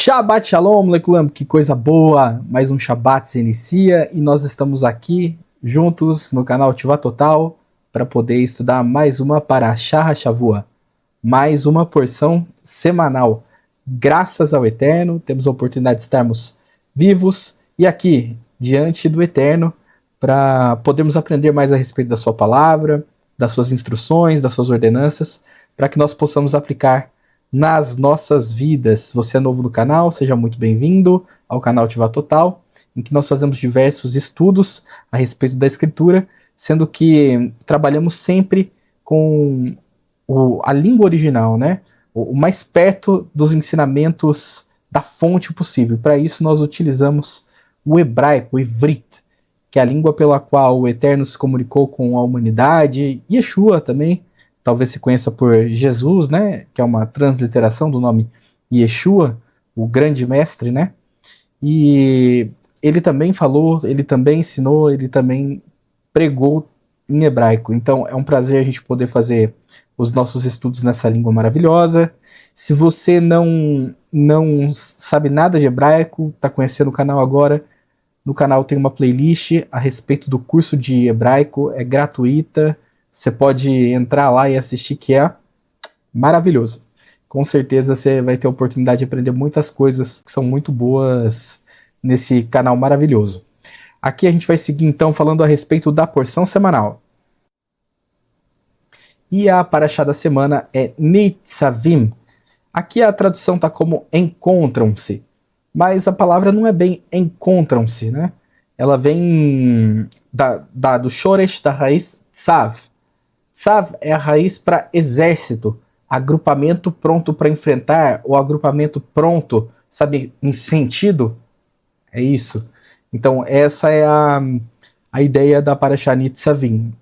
Shabbat Shalom, Lekulam, que coisa boa! Mais um Shabbat se inicia e nós estamos aqui juntos no canal Ativa Total para poder estudar mais uma Parashá HaShavua, mais uma porção semanal. Graças ao Eterno, temos a oportunidade de estarmos vivos e aqui, diante do Eterno, para podermos aprender mais a respeito da sua palavra, das suas instruções, das suas ordenanças, para que nós possamos aplicar nas nossas vidas. Se você é novo no canal, seja muito bem-vindo ao canal Ativa Total, em que nós fazemos diversos estudos a respeito da Escritura, sendo que trabalhamos sempre com a língua original, né? O mais perto dos ensinamentos da fonte possível. Para isso nós utilizamos o hebraico, o Ivrit, que é a língua pela qual o Eterno se comunicou com a humanidade, Yeshua também, talvez se conheça por Jesus, né, que é uma transliteração do nome Yeshua, o grande mestre, né, e ele também falou, ele também ensinou, ele também pregou em hebraico. Então é um prazer a gente poder fazer os nossos estudos nessa língua maravilhosa. Se você não sabe nada de hebraico, está conhecendo o canal agora, no canal tem uma playlist a respeito do curso de hebraico, é gratuita. Você pode entrar lá e assistir, que é maravilhoso. Com certeza você vai ter a oportunidade de aprender muitas coisas que são muito boas nesse canal maravilhoso. Aqui a gente vai seguir então falando a respeito da porção semanal. E a parashá da semana é Nitzavim. Aqui a tradução está como encontram-se, mas a palavra não é bem encontram-se, né? Ela vem do shoresh, da raiz tzav. Tzav é a raiz para exército, agrupamento pronto para enfrentar, ou agrupamento pronto, sabe, em sentido. É isso. Então essa é a ideia da Parashá Nitzavim.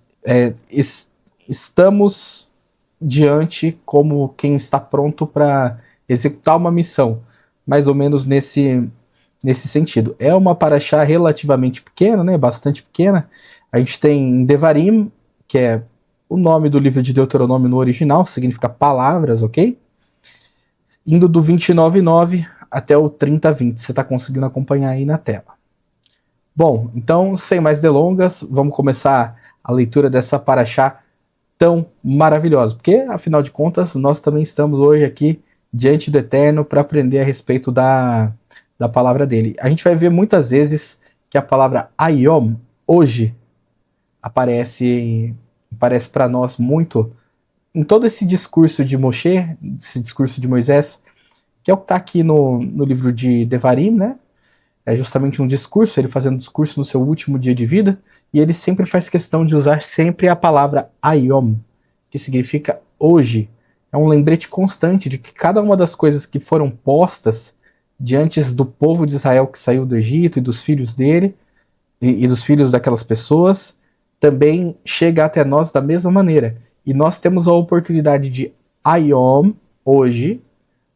Estamos diante como quem está pronto para executar uma missão, mais ou menos nesse sentido. É uma Parashá relativamente pequena, né, bastante pequena. A gente tem Devarim, que é o nome do livro de Deuteronômio no original, significa palavras, ok? Indo do 29:9 até o 30:20. Você está conseguindo acompanhar aí na tela. Bom, então, sem mais delongas, vamos começar a leitura dessa Parashá tão maravilhosa. Porque, afinal de contas, nós também estamos hoje aqui diante do Eterno para aprender a respeito da palavra dele. A gente vai ver muitas vezes que a palavra Ayom, hoje, aparece para nós muito em todo esse discurso de Moshe, esse discurso de Moisés, que é o que está aqui no livro de Devarim, né? É justamente um discurso, ele fazendo um discurso no seu último dia de vida, e ele sempre faz questão de usar sempre a palavra Ayom, que significa hoje. É um lembrete constante de que cada uma das coisas que foram postas diante do povo de Israel que saiu do Egito e dos filhos dele, e dos filhos daquelas pessoas, também chega até nós da mesma maneira. E nós temos a oportunidade de Ayom, hoje,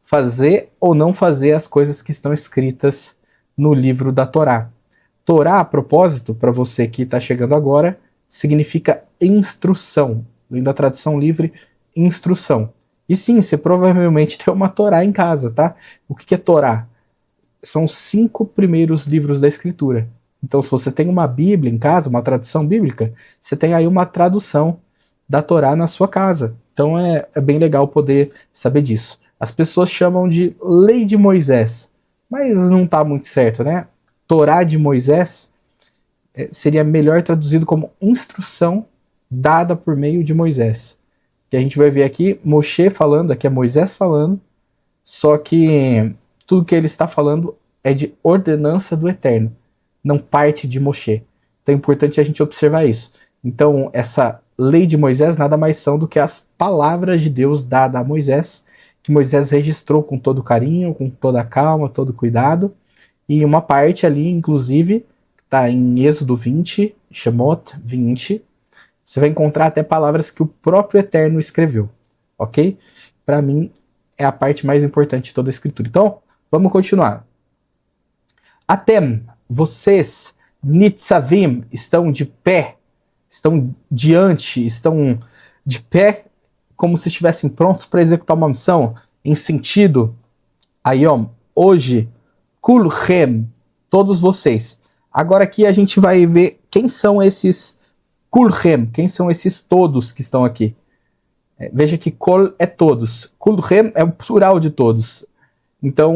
fazer ou não fazer as coisas que estão escritas no livro da Torá. Torá, a propósito, para você que está chegando agora, significa instrução. Vem da tradução livre, instrução. E sim, você provavelmente tem uma Torá em casa, tá? O que é Torá? São os 5 primeiros livros da Escritura. Então, se você tem uma Bíblia em casa, uma tradução bíblica, você tem aí uma tradução da Torá na sua casa. Então, é bem legal poder saber disso. As pessoas chamam de Lei de Moisés, mas não está muito certo, né? Torá de Moisés seria melhor traduzido como instrução dada por meio de Moisés. Que a gente vai ver aqui Moshe falando, aqui é Moisés falando, só que tudo que ele está falando é de ordenança do Eterno, não parte de Moshe. Então é importante a gente observar isso. Então essa lei de Moisés nada mais são do que as palavras de Deus dadas a Moisés, que Moisés registrou com todo carinho, com toda calma, todo cuidado, e uma parte ali, inclusive, está em Êxodo 20, Shemot 20, você vai encontrar até palavras que o próprio Eterno escreveu, ok? Para mim, é a parte mais importante de toda a Escritura. Então, vamos continuar. Atem, vocês, Nitzavim, estão de pé, estão diante, estão de pé como se estivessem prontos para executar uma missão, em sentido, Ayom, hoje, kulchem, todos vocês. Agora aqui a gente vai ver quem são esses kulchem, quem são esses todos que estão aqui. Veja que kol é todos, kulchem é o plural de todos. Então,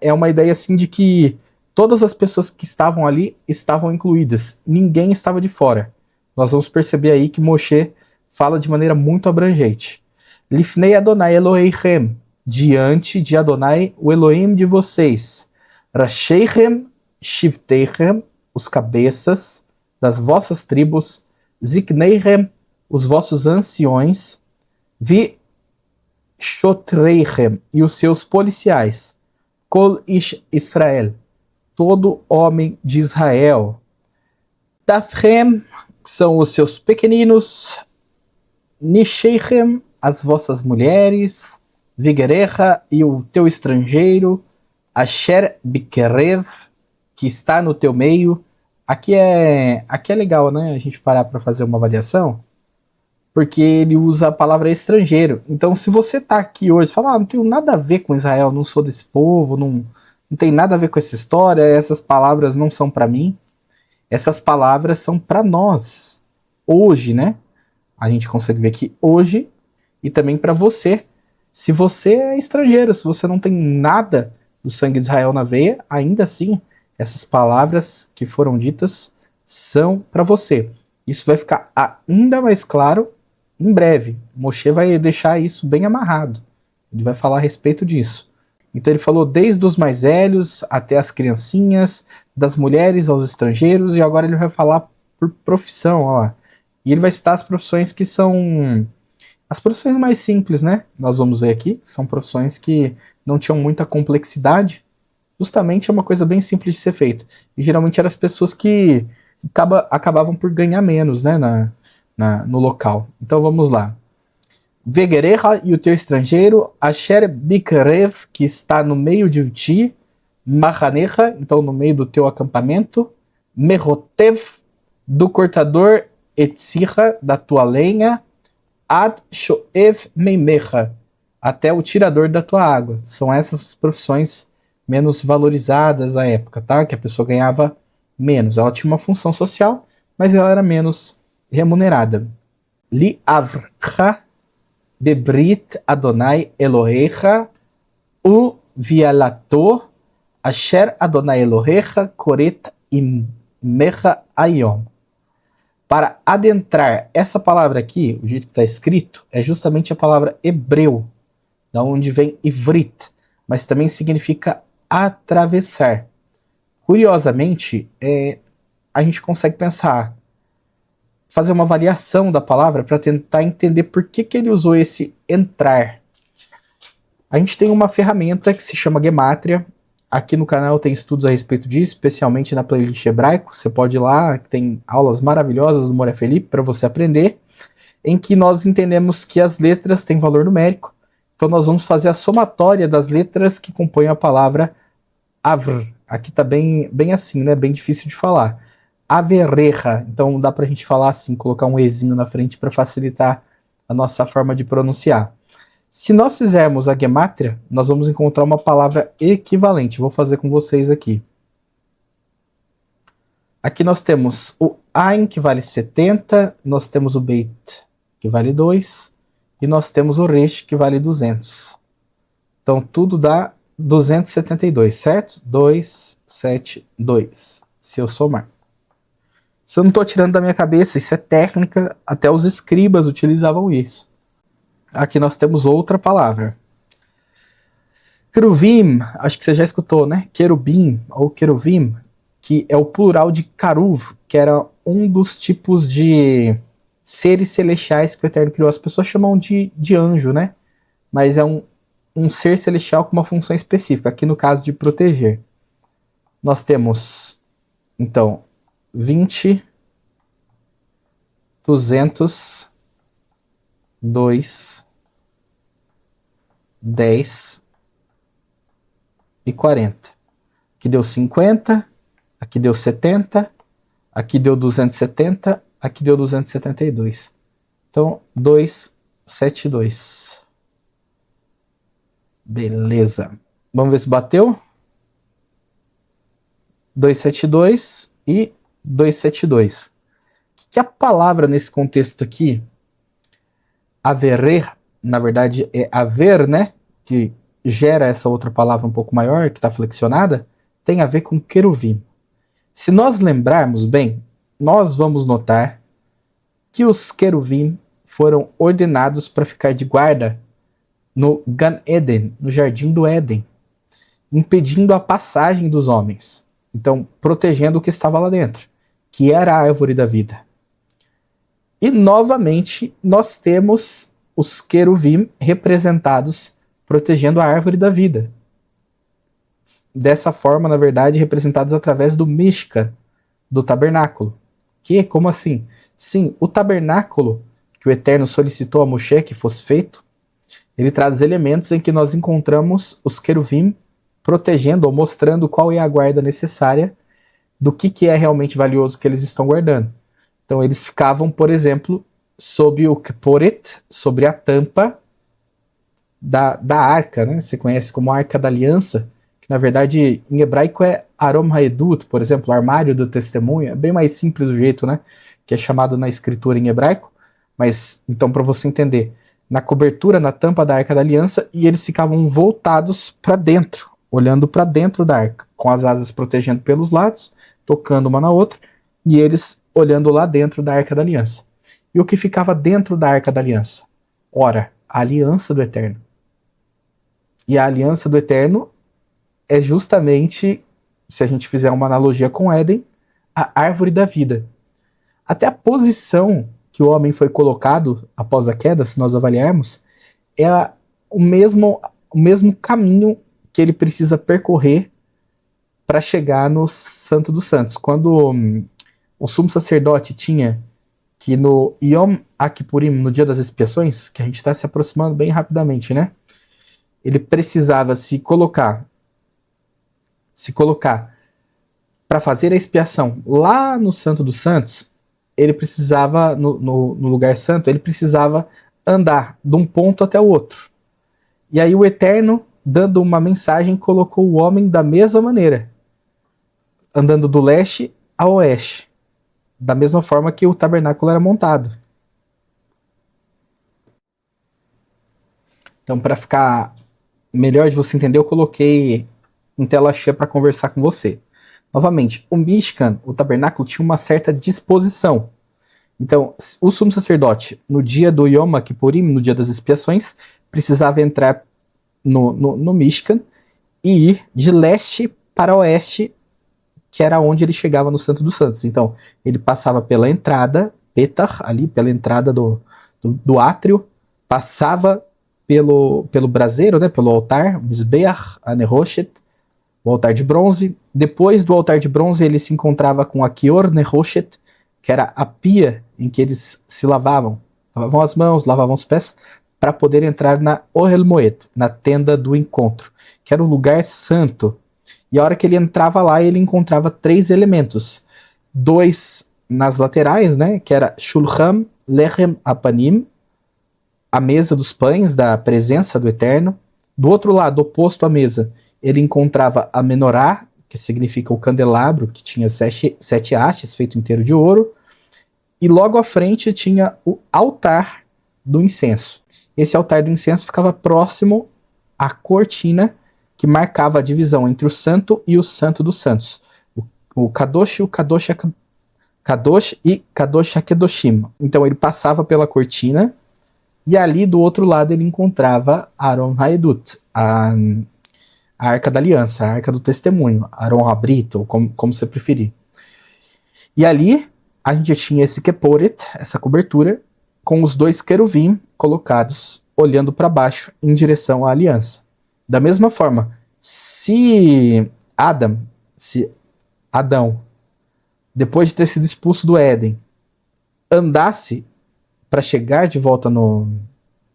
é uma ideia assim de que todas as pessoas que estavam ali estavam incluídas, ninguém estava de fora. Nós vamos perceber aí que Moshe fala de maneira muito abrangente. Lifnei Adonai Eloheichem, diante de Adonai, o Elohim de vocês. Rasheichem, Shivteichem, os cabeças das vossas tribos. Zikneichem, os vossos anciões. Vi Shotreichem, e os seus policiais. Kol Ish Israel, todo homem de Israel. Tafchem, que são os seus pequeninos. Nisheichem, as vossas mulheres. Vigerecha, e o teu estrangeiro. Asher Bikerev, que está no teu meio. Aqui é legal, né? A gente parar para fazer uma avaliação. Porque ele usa a palavra estrangeiro. Então, se você tá aqui hoje e fala, não tenho nada a ver com Israel, não sou desse povo, não tem nada a ver com essa história, essas palavras não são para mim. Essas palavras são para nós. Hoje, né? A gente consegue ver aqui hoje e também para você. Se você é estrangeiro, se você não tem nada do sangue de Israel na veia, ainda assim, essas palavras que foram ditas são para você. Isso vai ficar ainda mais claro em breve. Moshe vai deixar isso bem amarrado. Ele vai falar a respeito disso. Então ele falou desde os mais velhos até as criancinhas, das mulheres aos estrangeiros, e agora ele vai falar por profissão, ó. E ele vai citar as profissões que são as profissões mais simples, né? Nós vamos ver aqui, são profissões que não tinham muita complexidade. Justamente é uma coisa bem simples de ser feita. E geralmente eram as pessoas que acabavam por ganhar menos, né, no local. Então vamos lá. Vegerecha, e o teu estrangeiro. Asher Bikerev, que está no meio de ti. Machanecha, então no meio do teu acampamento. Merotev, do cortador. Etzirra, da tua lenha. Ad Shoev Meimecha, até o tirador da tua água. São essas profissões menos valorizadas à época, tá? Que a pessoa ganhava menos. Ela tinha uma função social, mas ela era menos remunerada. Li Avrcha Bebrit Adonai Elohecha U Vialato Asher Adonai Elohecha Koret Imecha Ayom. Para adentrar, essa palavra aqui, o jeito que está escrito, é justamente a palavra hebreu, da onde vem ivrit, mas também significa atravessar. Curiosamente, a gente consegue fazer uma avaliação da palavra para tentar entender por que ele usou esse entrar. A gente tem uma ferramenta que se chama Gematria. Aqui no canal tem estudos a respeito disso, especialmente na playlist hebraico. Você pode ir lá, tem aulas maravilhosas do Moré Felipe para você aprender, em que nós entendemos que as letras têm valor numérico. Então nós vamos fazer a somatória das letras que compõem a palavra avr. Aqui tá bem assim, né? Bem difícil de falar. Averecha. Então dá pra gente falar assim, colocar um ezinho na frente para facilitar a nossa forma de pronunciar. Se nós fizermos a Gematria, nós vamos encontrar uma palavra equivalente. Vou fazer com vocês aqui. Aqui nós temos o Ain, que vale 70, nós temos o Beit, que vale 2, e nós temos o Resh, que vale 200. Então tudo dá 272, certo? 272, se eu somar. Isso eu não estou tirando da minha cabeça, isso é técnica, até os escribas utilizavam isso. Aqui nós temos outra palavra. Keruvim, acho que você já escutou, né? Querubim ou queruvim, que é o plural de caruv, que era um dos tipos de seres celestiais que o Eterno criou. As pessoas chamam de anjo, né? Mas é um ser celestial com uma função específica, aqui no caso de proteger. Nós temos, então, 20, 200, 2, 10 e 40. Aqui deu 50, aqui deu 70, aqui deu 270, aqui deu 272. Então, 272. Beleza. Vamos ver se bateu. 272 e 272. O que a palavra nesse contexto aqui, haverer, na verdade é haver, né? Que gera essa outra palavra um pouco maior, que está flexionada, tem a ver com queruvim. Se nós lembrarmos bem, nós vamos notar que os queruvim foram ordenados para ficar de guarda no Gan Eden, no Jardim do Éden, impedindo a passagem dos homens. Então, protegendo o que estava lá dentro, que era a árvore da vida. E, novamente, nós temos os queruvim representados protegendo a árvore da vida. Dessa forma, na verdade, representados através do Mishkan, do tabernáculo. Que, como assim? Sim, o tabernáculo que o Eterno solicitou a Moshe que fosse feito, ele traz elementos em que nós encontramos os queruvim protegendo ou mostrando qual é a guarda necessária do que é realmente valioso que eles estão guardando. Então eles ficavam, por exemplo, sob o Keporet, sobre a tampa da arca, né? Você conhece como Arca da Aliança, que na verdade em hebraico é Arom Haedut, por exemplo, armário do testemunho, é bem mais simples o jeito, né? Que é chamado na escritura em hebraico, mas então para você entender, na cobertura, na tampa da Arca da Aliança, e eles ficavam voltados para dentro, olhando para dentro da arca, com as asas protegendo pelos lados, tocando uma na outra, e eles olhando lá dentro da Arca da Aliança. E o que ficava dentro da Arca da Aliança? Ora, a aliança do Eterno. E a aliança do Eterno é justamente, se a gente fizer uma analogia com Éden, a árvore da vida. Até a posição que o homem foi colocado após a queda, se nós avaliarmos, é o mesmo caminho que ele precisa percorrer para chegar no Santo dos Santos. Quando o sumo sacerdote tinha que no Yom Kippurim, no dia das expiações, que a gente está se aproximando bem rapidamente, né? Ele precisava se colocar para fazer a expiação lá no Santo dos Santos. Ele precisava, no lugar santo, ele precisava andar de um ponto até o outro. E aí o Eterno, dando uma mensagem, colocou o homem da mesma maneira, andando do leste a oeste, da mesma forma que o tabernáculo era montado. Então, para ficar melhor de você entender, eu coloquei em tela cheia para conversar com você. Novamente, o Mishkan, o tabernáculo, tinha uma certa disposição. Então, o sumo sacerdote, no dia do Yom Kippurim, no dia das expiações, precisava entrar no Mishkan e ir de leste para oeste, que era onde ele chegava no Santo dos Santos. Então, ele passava pela entrada, Petach, ali pela entrada do átrio, passava pelo braseiro, né, pelo altar, Mizbeach Aneroshet, o altar de bronze. Depois do altar de bronze, ele se encontrava com a Kior Neroshet, que era a pia em que eles se lavavam as mãos, lavavam os pés, para poder entrar na Ohel Moed, na tenda do encontro, que era um lugar santo. E a hora que ele entrava lá, ele encontrava 3 elementos. 2 nas laterais, né, que era Shulchan Lechem Apanim, a mesa dos pães, da presença do Eterno. Do outro lado, oposto à mesa, ele encontrava a menorá, que significa o candelabro, que tinha 7 hastes, feito inteiro de ouro. E logo à frente tinha o altar do incenso. Esse altar do incenso ficava próximo à cortina que marcava a divisão entre o santo e o santo dos santos. O Kadosh e Kadosh HaKedoshim. Então ele passava pela cortina e ali do outro lado ele encontrava Aron Haedut, a Arca da Aliança, a Arca do Testemunho, Aron Habrit, ou como você preferir. E ali a gente tinha esse Keporet, essa cobertura, com os 2 queruvim colocados, olhando para baixo em direção à aliança. Da mesma forma, se Adão, depois de ter sido expulso do Éden, andasse para chegar de volta no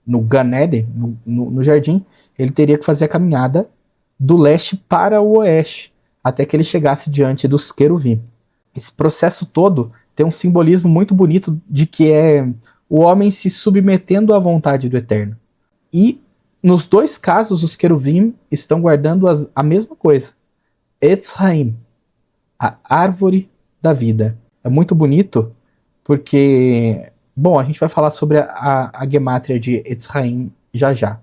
Gan Eden, no jardim, ele teria que fazer a caminhada do leste para o oeste, até que ele chegasse diante dos queruvim. Esse processo todo tem um simbolismo muito bonito de que é o homem se submetendo à vontade do Eterno. E nos dois casos, os querubim estão guardando a mesma coisa. Etz Haim, a árvore da vida. É muito bonito, porque... Bom, a gente vai falar sobre a gemátria de Etz Haim já já.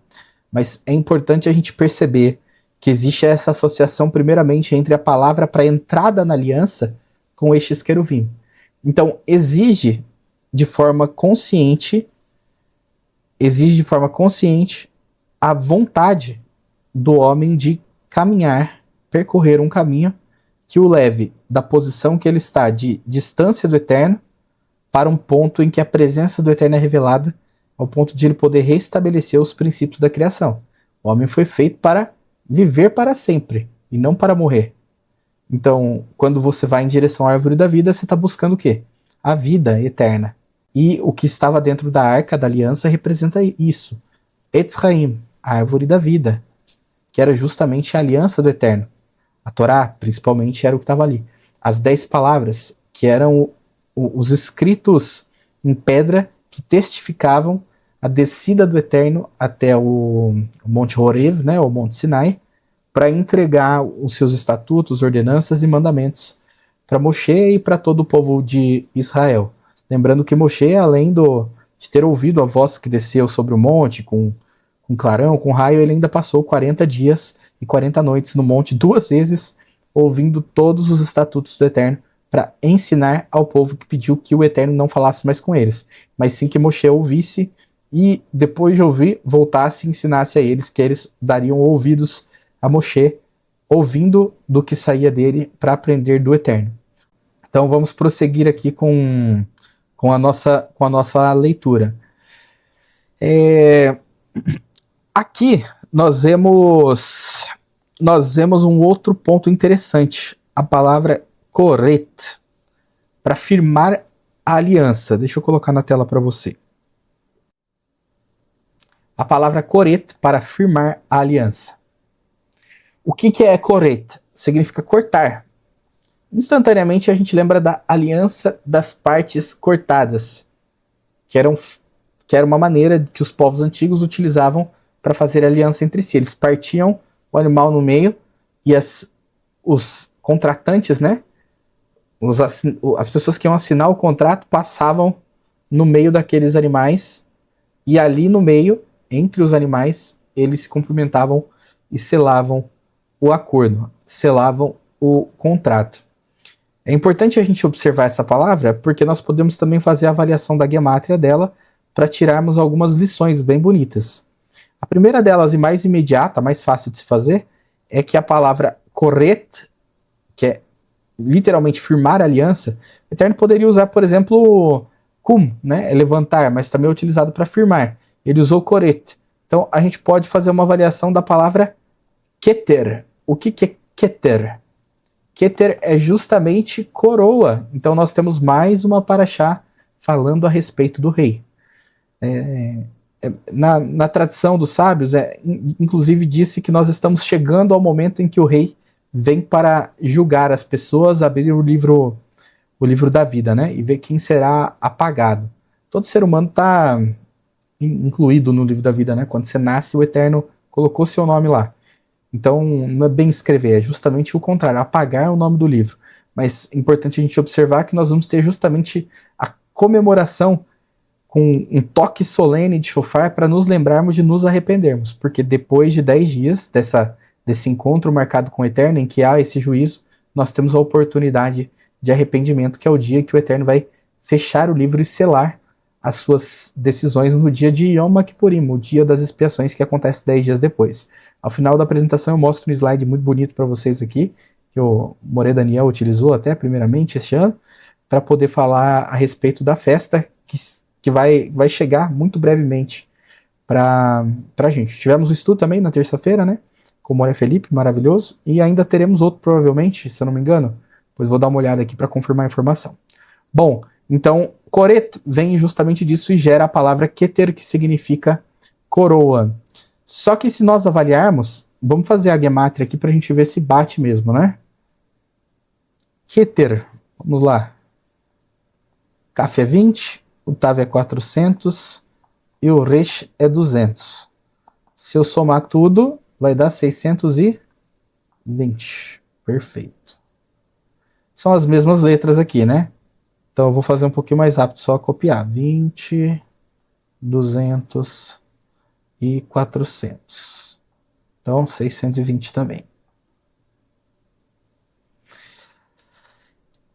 Mas é importante a gente perceber que existe essa associação, primeiramente, entre a palavra para entrada na aliança com estes querubim. Então, exige de forma consciente a vontade do homem de caminhar, percorrer um caminho que o leve da posição que ele está de distância do Eterno para um ponto em que a presença do Eterno é revelada, ao ponto de ele poder restabelecer os princípios da criação. O homem foi feito para viver para sempre e não para morrer. Então, quando você vai em direção à árvore da vida, você está buscando o quê? A vida eterna. E o que estava dentro da arca da aliança representa isso. Etz Haim, a árvore da vida, que era justamente a aliança do Eterno. A Torá, principalmente, era o que estava ali. As 10 palavras, que eram os escritos em pedra que testificavam a descida do Eterno até o Monte Horev, né, o Monte Sinai, para entregar os seus estatutos, ordenanças e mandamentos para Moshe e para todo o povo de Israel. Lembrando que Moshe, além de ter ouvido a voz que desceu sobre o monte, com clarão, com raio, ele ainda passou 40 dias e 40 noites no monte 2 vezes, ouvindo todos os estatutos do Eterno, para ensinar ao povo que pediu que o Eterno não falasse mais com eles, mas sim que Moshe ouvisse e, depois de ouvir, voltasse e ensinasse a eles, que eles dariam ouvidos a Moshe, ouvindo do que saía dele para aprender do Eterno. Então vamos prosseguir aqui com a nossa leitura. Aqui nós vemos um outro ponto interessante, a palavra koret, para firmar a aliança. Deixa eu colocar na tela para você. A palavra koret para firmar a aliança. O que é koret? Significa cortar. Instantaneamente a gente lembra da aliança das partes cortadas, que era uma maneira que os povos antigos utilizavam para fazer aliança entre si. Eles partiam o animal no meio e os contratantes, né? As pessoas que iam assinar o contrato passavam no meio daqueles animais e ali no meio, entre os animais, eles se cumprimentavam e selavam o acordo, selavam o contrato. É importante a gente observar essa palavra porque nós podemos também fazer a avaliação da gemátria dela para tirarmos algumas lições bem bonitas. A primeira delas e mais imediata, mais fácil de se fazer, é que a palavra koret, que é literalmente firmar a aliança, o Eterno poderia usar, por exemplo, kum, né, é levantar, mas também é utilizado para firmar. Ele usou koret. Então a gente pode fazer uma avaliação da palavra keter. O que é keter? Keter é justamente coroa. Então nós temos mais uma paraxá falando a respeito do rei. Na tradição dos sábios, inclusive disse que nós estamos chegando ao momento em que o rei vem para julgar as pessoas, abrir o livro da vida, né, e ver quem será apagado. Todo ser humano está incluído no livro da vida, né? Quando você nasce, o Eterno colocou seu nome lá. Então, não é bem escrever, é justamente o contrário, apagar o nome do livro. Mas é importante a gente observar que nós vamos ter justamente a comemoração com um toque solene de shofar para nos lembrarmos de nos arrependermos. Porque depois de 10 dias desse encontro marcado com o Eterno, em que há esse juízo, nós temos a oportunidade de arrependimento, que é o dia que o Eterno vai fechar o livro e selar as suas decisões no dia de Yom Kippurim, o dia das expiações, que acontece 10 dias depois. Ao final da apresentação eu mostro um slide muito bonito para vocês aqui, que o Moré Daniel utilizou até primeiramente este ano, para poder falar a respeito da festa que vai chegar muito brevemente para a gente. Tivemos um estudo também na terça-feira, né, com o Moré Felipe, maravilhoso, e ainda teremos outro provavelmente, se eu não me engano, pois vou dar uma olhada aqui para confirmar a informação. Bom, então, koret vem justamente disso e gera a palavra keter, que significa coroa. Só que se nós avaliarmos, vamos fazer a gemátria aqui para a gente ver se bate mesmo, né? Keter, vamos lá. Kaf é 20, o Tav é 400 e o Resh é 200. Se eu somar tudo, vai dar 620. Perfeito. São as mesmas letras aqui, né? Então eu vou fazer um pouquinho mais rápido, só copiar. 20, 200 e 400. Então 620 também.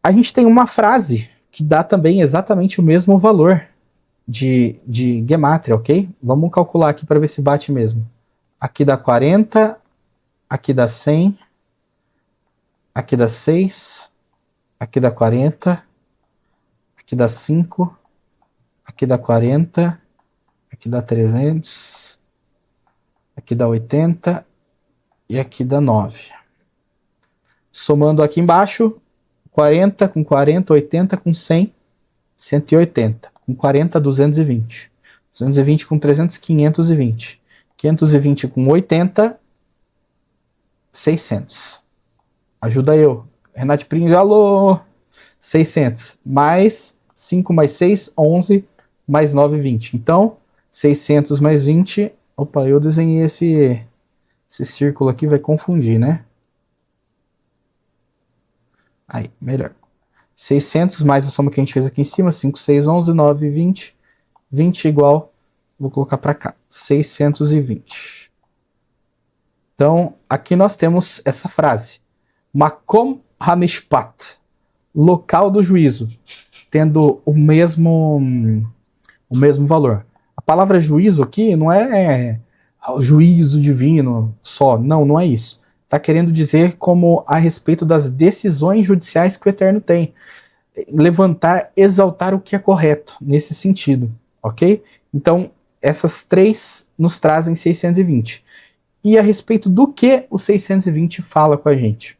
A gente tem uma frase que dá também exatamente o mesmo valor de gematria, ok? Vamos calcular aqui para ver se bate mesmo. Aqui dá 40, aqui dá 100, aqui dá 6, aqui dá 40, aqui dá 5, aqui dá 40, aqui dá 300, aqui dá 80 e aqui dá 9. Somando aqui embaixo, 40 com 40, 80 com 100, 180. Com 40, 220. 220 com 300, 520. 520 com 80, 600. Ajuda eu. Renato Prinz, alô! 600. Mais 5 mais 6, 11. Mais 9, 20. Então, 600 mais 20. Opa, eu desenhei esse círculo aqui, vai confundir, né? Aí, melhor. 600 mais a soma que a gente fez aqui em cima. 5, 6, 11, 9, 20. 20 igual, vou colocar para cá, 620. Então, aqui nós temos essa frase. Makom Hamishpat, local do juízo, tendo o mesmo valor. A palavra juízo aqui não é juízo divino só, não é isso. Está querendo dizer como a respeito das decisões judiciais que o Eterno tem. Levantar, exaltar o que é correto, nesse sentido, ok? Então, essas três nos trazem 620. E a respeito do que o 620 fala com a gente?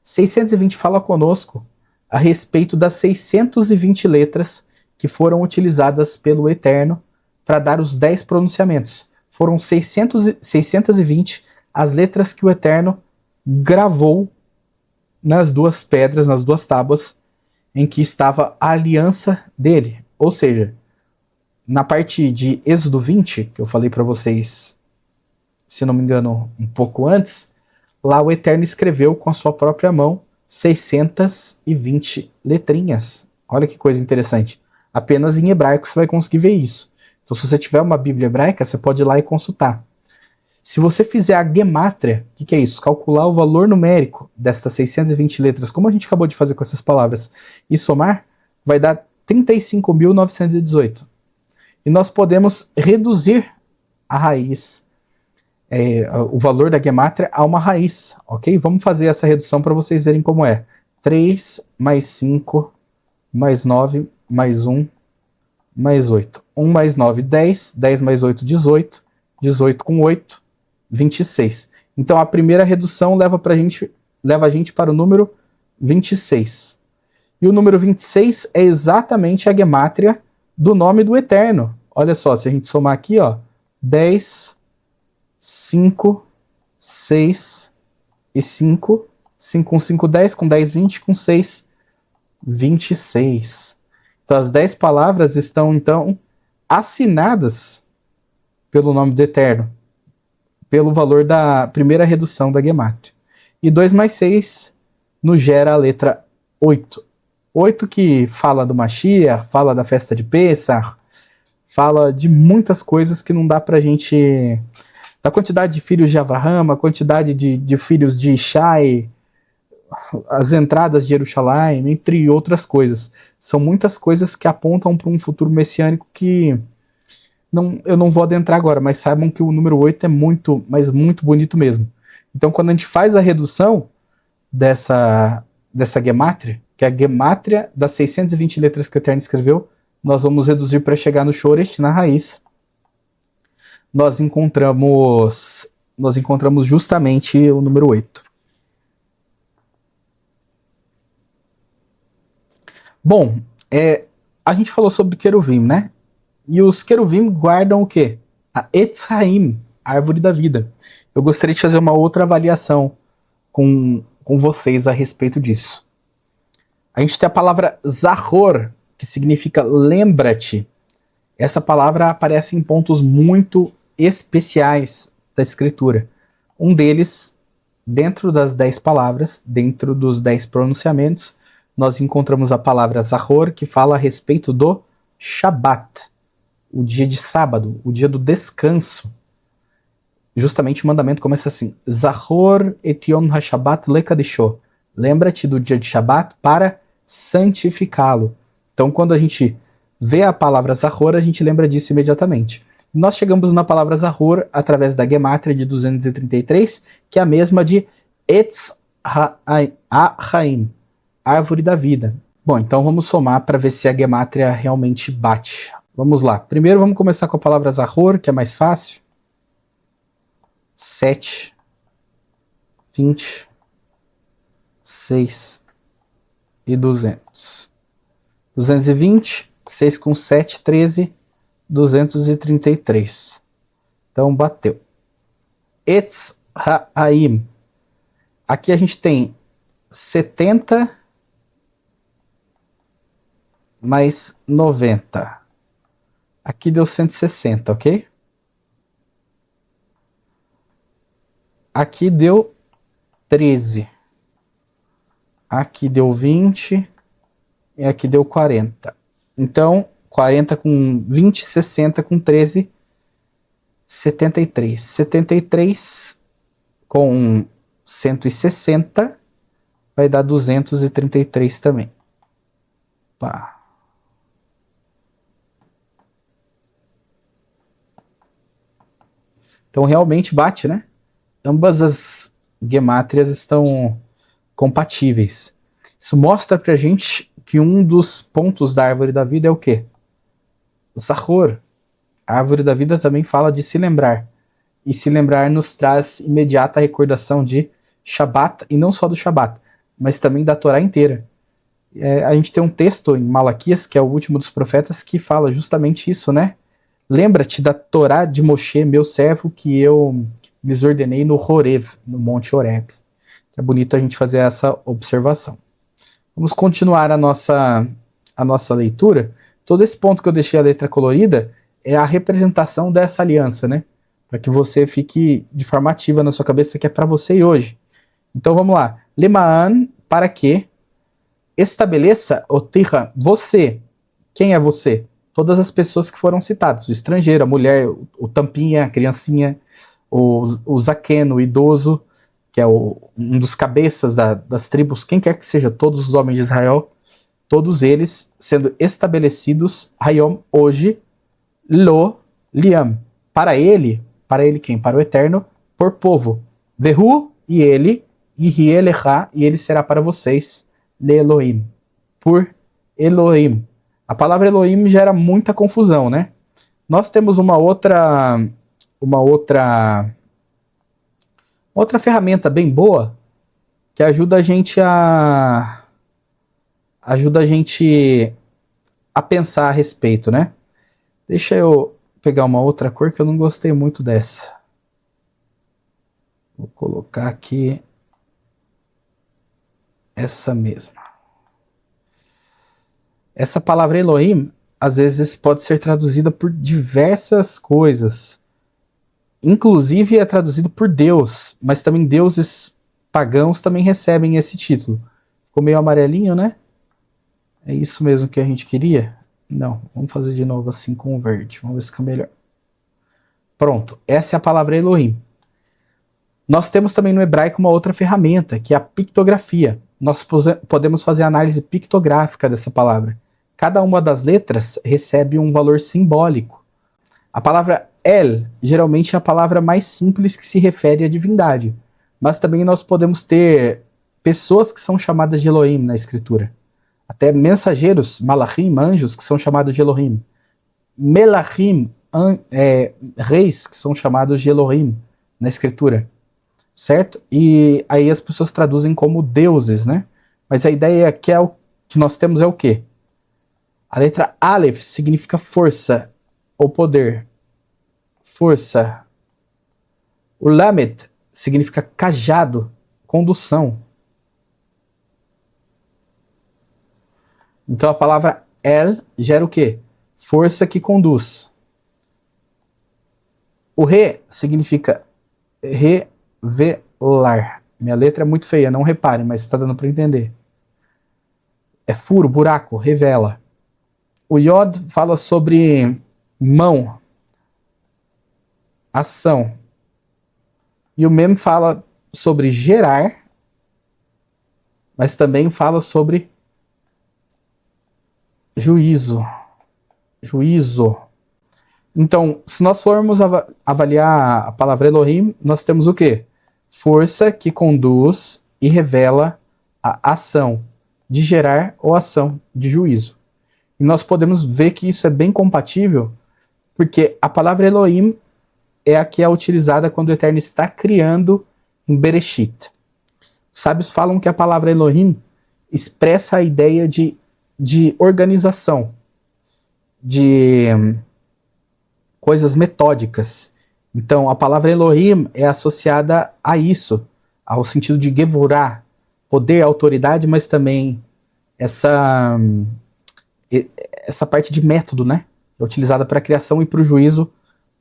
620 fala conosco a respeito das 620 letras que foram utilizadas pelo Eterno para dar os 10 pronunciamentos. Foram 620 as letras que o Eterno gravou nas duas pedras, nas duas tábuas, em que estava a aliança dele. Ou seja, na parte de Êxodo 20, que eu falei para vocês, se não me engano, um pouco antes, lá o Eterno escreveu com a sua própria mão 620 letrinhas. Olha que coisa interessante. Apenas em hebraico você vai conseguir ver isso. Então, se você tiver uma Bíblia hebraica, você pode ir lá e consultar. Se você fizer a gemátria, o que é isso? Calcular o valor numérico destas 620 letras, como a gente acabou de fazer com essas palavras, e somar, vai dar 35.918. E nós podemos reduzir a raiz, o valor da gemátria a uma raiz, ok? Vamos fazer essa redução para vocês verem como é. 3 mais 5 mais 9 mais 1 mais 8. 1 mais 9, 10. 10 mais 8, 18. 18 com 8. 26. Então a primeira redução leva a gente para o número 26. E o número 26 é exatamente a gemátria do nome do Eterno. Olha só, se a gente somar aqui, ó, 10, 5, 6 e 5. 5 com 5, 10, com 10, 20, com 6, 26. Então as 10 palavras estão, então, assinadas pelo nome do Eterno, pelo valor da primeira redução da gemátria. E 2 mais 6 nos gera a letra 8. 8 que fala do Mashiach, fala da festa de Pessah, fala de muitas coisas que não dá pra gente... Da quantidade de filhos de Avraham, a quantidade de filhos de Ishai, as entradas de Jerusalém, entre outras coisas. São muitas coisas que apontam para um futuro messiânico que... eu não vou adentrar agora, mas saibam que o número 8 é muito, mas muito bonito mesmo. Então, quando a gente faz a redução dessa gemátria, que é a gemátria das 620 letras que o Eterno escreveu, nós vamos reduzir para chegar no Shoresh, na raiz. Nós encontramos justamente o número 8. Bom, a gente falou sobre queruvim, né? E os queruvim guardam o quê? A Etz Haim, a árvore da vida. Eu gostaria de fazer uma outra avaliação com vocês a respeito disso. A gente tem a palavra Zahor, que significa lembra-te. Essa palavra aparece em pontos muito especiais da escritura. Um deles, dentro das 10 palavras, dentro dos 10 pronunciamentos, nós encontramos a palavra Zahor, que fala a respeito do Shabat, o dia de sábado, o dia do descanso. Justamente o mandamento começa assim: Zahor et Yom HaShabbat lekadisho. Lembra-te do dia de Shabat para santificá-lo. Então, quando a gente vê a palavra Zahor, a gente lembra disso imediatamente. Nós chegamos na palavra Zahor através da Gemátria de 233, que é a mesma de Etz HaHaim, árvore da vida. Bom, então vamos somar para ver se a Gemátria realmente bate. Vamos lá. Primeiro vamos começar com a palavra Zahor, que é mais fácil. 7, 20, 6 e 200. 220, 6 com 7, 13, 233. Então bateu. Etz HaHaim. Aqui a gente tem 70 mais 90. Aqui deu 160, ok? Aqui deu 13. Aqui deu 20. E aqui deu 40. Então, 40 com 20, 60 com 13, 73. 73 com 160 vai dar 233 também. Pá. Então realmente bate, né? Ambas as gemátrias estão compatíveis. Isso mostra pra gente que um dos pontos da árvore da vida é o quê? Zahor. A árvore da vida também fala de se lembrar. E se lembrar nos traz imediata recordação de Shabat, e não só do Shabat, mas também da Torá inteira. A gente tem um texto em Malaquias, que é o último dos profetas, que fala justamente isso, né? Lembra-te da Torá de Moshe, meu servo, que eu lhes ordenei no Horev, no Monte Horeb. É bonito a gente fazer essa observação. Vamos continuar a nossa leitura. Todo esse ponto que eu deixei a letra colorida é a representação dessa aliança, né? Para que você fique de forma ativa na sua cabeça, que é para você e hoje. Então vamos lá. Lemaan, para que estabeleça, otirra, você. Quem é você? Todas as pessoas que foram citadas. O estrangeiro, a mulher, o tampinha, a criancinha, o zaqueno, o idoso, que é um dos cabeças das tribos, quem quer que seja, todos os homens de Israel, todos eles sendo estabelecidos, Hayom, hoje, Lo, Liam, para ele quem? Para o Eterno, por povo. Vehu, e ele, Elecha, e ele será para vocês, Le Elohim, por Elohim. A palavra Elohim gera muita confusão, né? Nós temos uma outra ferramenta bem boa que ajuda a gente a pensar a respeito, né? Deixa eu pegar uma outra cor que eu não gostei muito dessa. Vou colocar aqui essa mesma. Essa palavra Elohim, às vezes pode ser traduzida por diversas coisas. Inclusive é traduzido por Deus, mas também deuses pagãos também recebem esse título. Ficou meio amarelinho, né? É isso mesmo que a gente queria? Não, vamos fazer de novo assim com o verde. Vamos ver se fica melhor. Pronto, essa é a palavra Elohim. Nós temos também no hebraico uma outra ferramenta, que é a pictografia. Nós podemos fazer análise pictográfica dessa palavra. Cada uma das letras recebe um valor simbólico. A palavra El geralmente é a palavra mais simples que se refere à divindade, mas também nós podemos ter pessoas que são chamadas de Elohim na escritura. Até mensageiros, malachim, anjos, que são chamados de Elohim. Melachim, reis, que são chamados de Elohim na escritura. Certo? E aí as pessoas traduzem como deuses, né? Mas a ideia que nós temos é o quê? A letra Aleph significa força ou poder. Força. O Lamed significa cajado, condução. Então a palavra El gera o quê? Força que conduz. O re significa revelar. Minha letra é muito feia, não repare, mas está dando para entender. É furo, buraco, revela. O Yod fala sobre mão, ação. E o Mem fala sobre gerar, mas também fala sobre juízo. Juízo. Então, se nós formos avaliar a palavra Elohim, nós temos o quê? Força que conduz e revela a ação de gerar ou ação de juízo. E nós podemos ver que isso é bem compatível, porque a palavra Elohim é a que é utilizada quando o Eterno está criando em Bereshit. Os sábios falam que a palavra Elohim expressa a ideia de organização, de coisas metódicas. Então, a palavra Elohim é associada a isso, ao sentido de Gevorah, poder, autoridade, mas também essa parte de método, né? É utilizada para a criação e para o juízo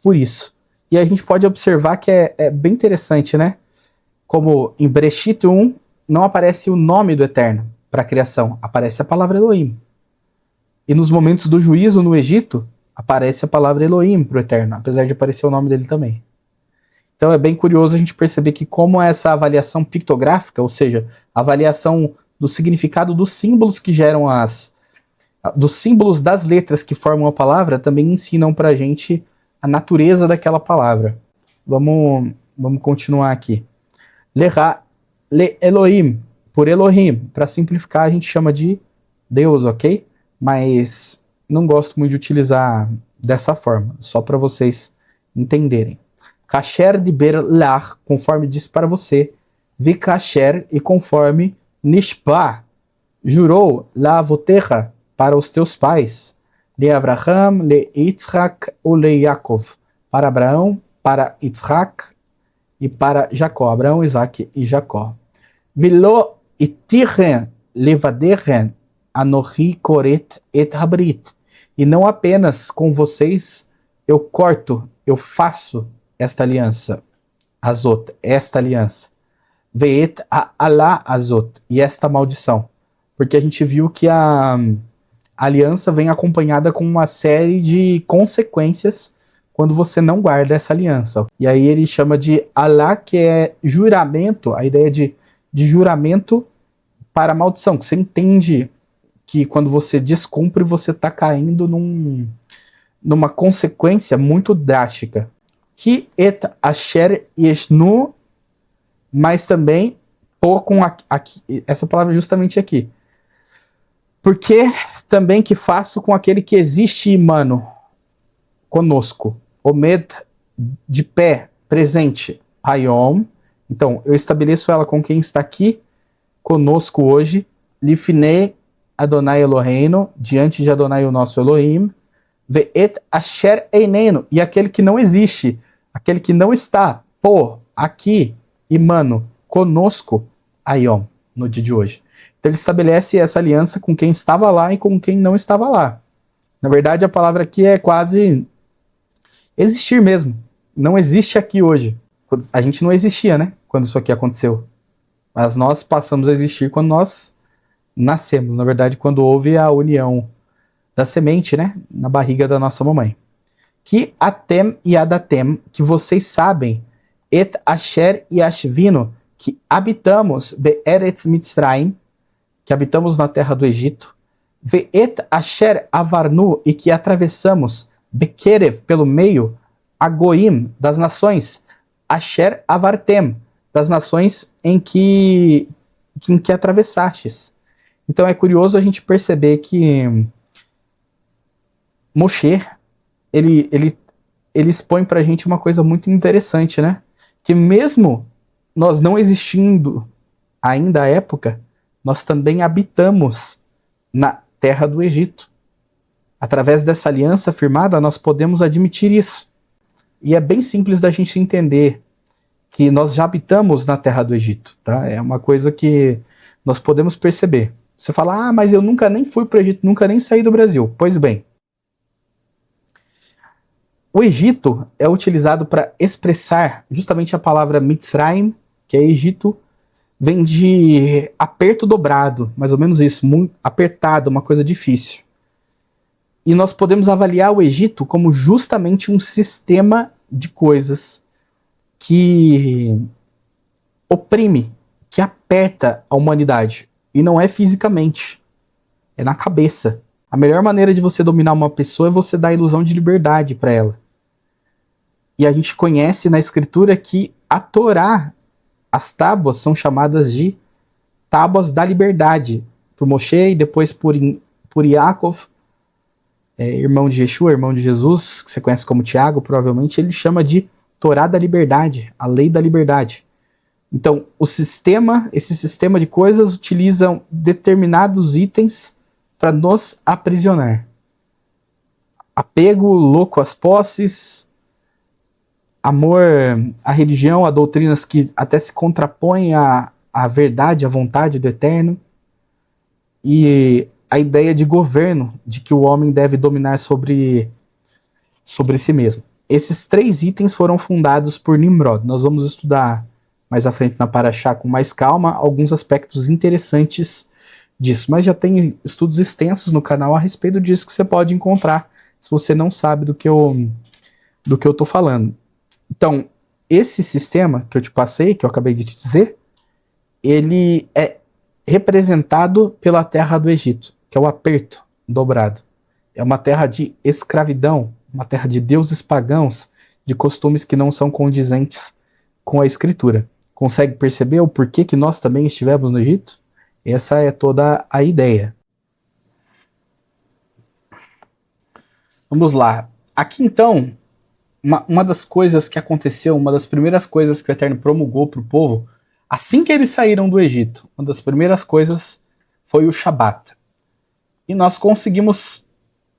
por isso. E a gente pode observar que é bem interessante, né? Como em Bereshit 1 não aparece o nome do Eterno para a criação, aparece a palavra Elohim. E nos momentos do juízo no Egito, aparece a palavra Elohim para o Eterno, apesar de aparecer o nome dele também. Então é bem curioso a gente perceber que como essa avaliação pictográfica, ou seja, a avaliação do significado dos símbolos que geram dos símbolos das letras que formam a palavra, também ensinam para a gente a natureza daquela palavra. Vamos continuar aqui. Leha, le Elohim, por Elohim, para simplificar a gente chama de Deus, ok? Mas não gosto muito de utilizar dessa forma, só para vocês entenderem. Kasher diber lach, conforme disse para você, vi kasher, e conforme nishpa, jurou la voterra, para os teus pais, le Avraham, le Yitzhak ou le Yaakov, para Abraão, para Yitzhak e para Jacó, Abraão, Isaac e Jacó. Vilo itirren levaderren anohi koret et habrit, e não apenas com vocês eu corto, eu faço esta aliança, azot, esta aliança, veet alá azot, e esta maldição, porque a gente viu que a aliança vem acompanhada com uma série de consequências quando você não guarda essa aliança. E aí ele chama de alá, que é juramento, a ideia de juramento para maldição, que você entende que quando você descumpre, você está caindo numa consequência muito drástica. Que et asher yeshnu, mas também pôr com aqui, essa palavra justamente aqui. Porque também que faço com aquele que existe, mano, conosco. Omed, de pé, presente. Hayom. Então, eu estabeleço ela com quem está aqui conosco hoje. Lifnei Adonai Eloheinu, diante de Adonai o nosso Elohim. Ve'et asher einenu, e aquele que não existe, aquele que não está, aqui, e mano, conosco, Hayom, no dia de hoje. Então ele estabelece essa aliança com quem estava lá e com quem não estava lá. Na verdade, a palavra aqui é quase existir mesmo. Não existe aqui hoje. A gente não existia, né? Quando isso aqui aconteceu. Mas nós passamos a existir quando nós nascemos. Na verdade, quando houve a união da semente, né? Na barriga da nossa mamãe. Que atem e adatem, que vocês sabem, et asher e ashvino, que habitamos be'eretz mitzrayim, que habitamos na terra do Egito, ve'et asher avarnu, e que atravessamos bekerev, pelo meio, agoim, das nações, asher avartem, das nações em que atravessastes. Então é curioso a gente perceber que Moshe, ele expõe pra gente uma coisa muito interessante, né? Que mesmo nós não existindo ainda à época, nós também habitamos na terra do Egito. Através dessa aliança firmada, nós podemos admitir isso. E é bem simples da gente entender que nós já habitamos na terra do Egito, tá? É uma coisa que nós podemos perceber. Você fala, mas eu nunca nem fui para o Egito, nunca nem saí do Brasil. Pois bem, O Egito é utilizado para expressar justamente a palavra Mitzrayim, que é Egito, vem de aperto dobrado, mais ou menos isso, muito apertado, uma coisa difícil. E nós podemos avaliar o Egito como justamente um sistema de coisas que oprime, que aperta a humanidade. E não é fisicamente, é na cabeça. A melhor maneira de você dominar uma pessoa é você dar a ilusão de liberdade para ela. E a gente conhece na escritura que a Torá, as tábuas, são chamadas de tábuas da liberdade, por Moshe e depois por Yaakov, irmão de Yeshua, irmão de Jesus, que você conhece como Tiago, provavelmente, ele chama de Torá da liberdade, a lei da liberdade. Então, esse sistema de coisas utilizam determinados itens para nos aprisionar. Apego louco às posses, amor à religião, a doutrinas que até se contrapõem à verdade, à vontade do Eterno, e a ideia de governo, de que o homem deve dominar sobre si mesmo. Esses 3 itens foram fundados por Nimrod. Nós vamos estudar mais à frente na Parashá com mais calma alguns aspectos interessantes disso, mas já tem estudos extensos no canal a respeito disso que você pode encontrar se você não sabe do que eu tô falando. Então, esse sistema que eu te passei, que eu acabei de te dizer, ele é representado pela terra do Egito, que é o aperto dobrado. É uma terra de escravidão, uma terra de deuses pagãos, de costumes que não são condizentes com a escritura. Consegue perceber o porquê que nós também estivemos no Egito? Essa é toda a ideia. Vamos lá. Aqui então, uma das coisas que aconteceu, uma das primeiras coisas que o Eterno promulgou para o povo, assim que eles saíram do Egito, uma das primeiras coisas foi o Shabat. E nós conseguimos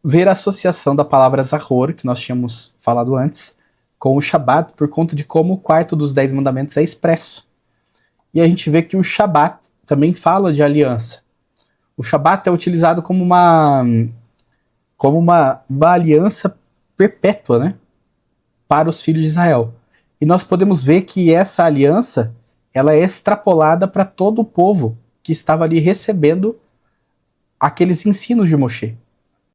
ver a associação da palavra Zahor, que nós tínhamos falado antes, com o Shabat, por conta de como o quarto dos 10 mandamentos é expresso. E a gente vê que o Shabat também fala de aliança. O Shabat é utilizado como uma aliança perpétua, né, para os filhos de Israel. E nós podemos ver que essa aliança ela é extrapolada para todo o povo que estava ali recebendo aqueles ensinos de Moshe.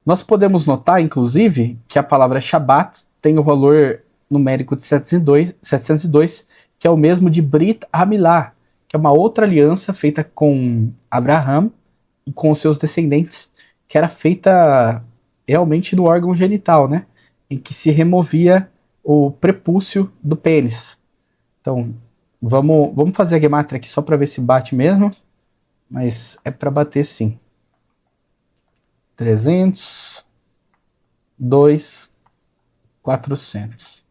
Nós podemos notar, inclusive, que a palavra Shabat tem o valor numérico de 702, que é o mesmo de Brit Hamilá, que é uma outra aliança feita com Abraham e com os seus descendentes, que era feita realmente no órgão genital, né? Em que se removia o prepúcio do pênis. Então, vamos fazer a gemátria aqui só para ver se bate mesmo, mas é para bater sim. 300, 2, 400.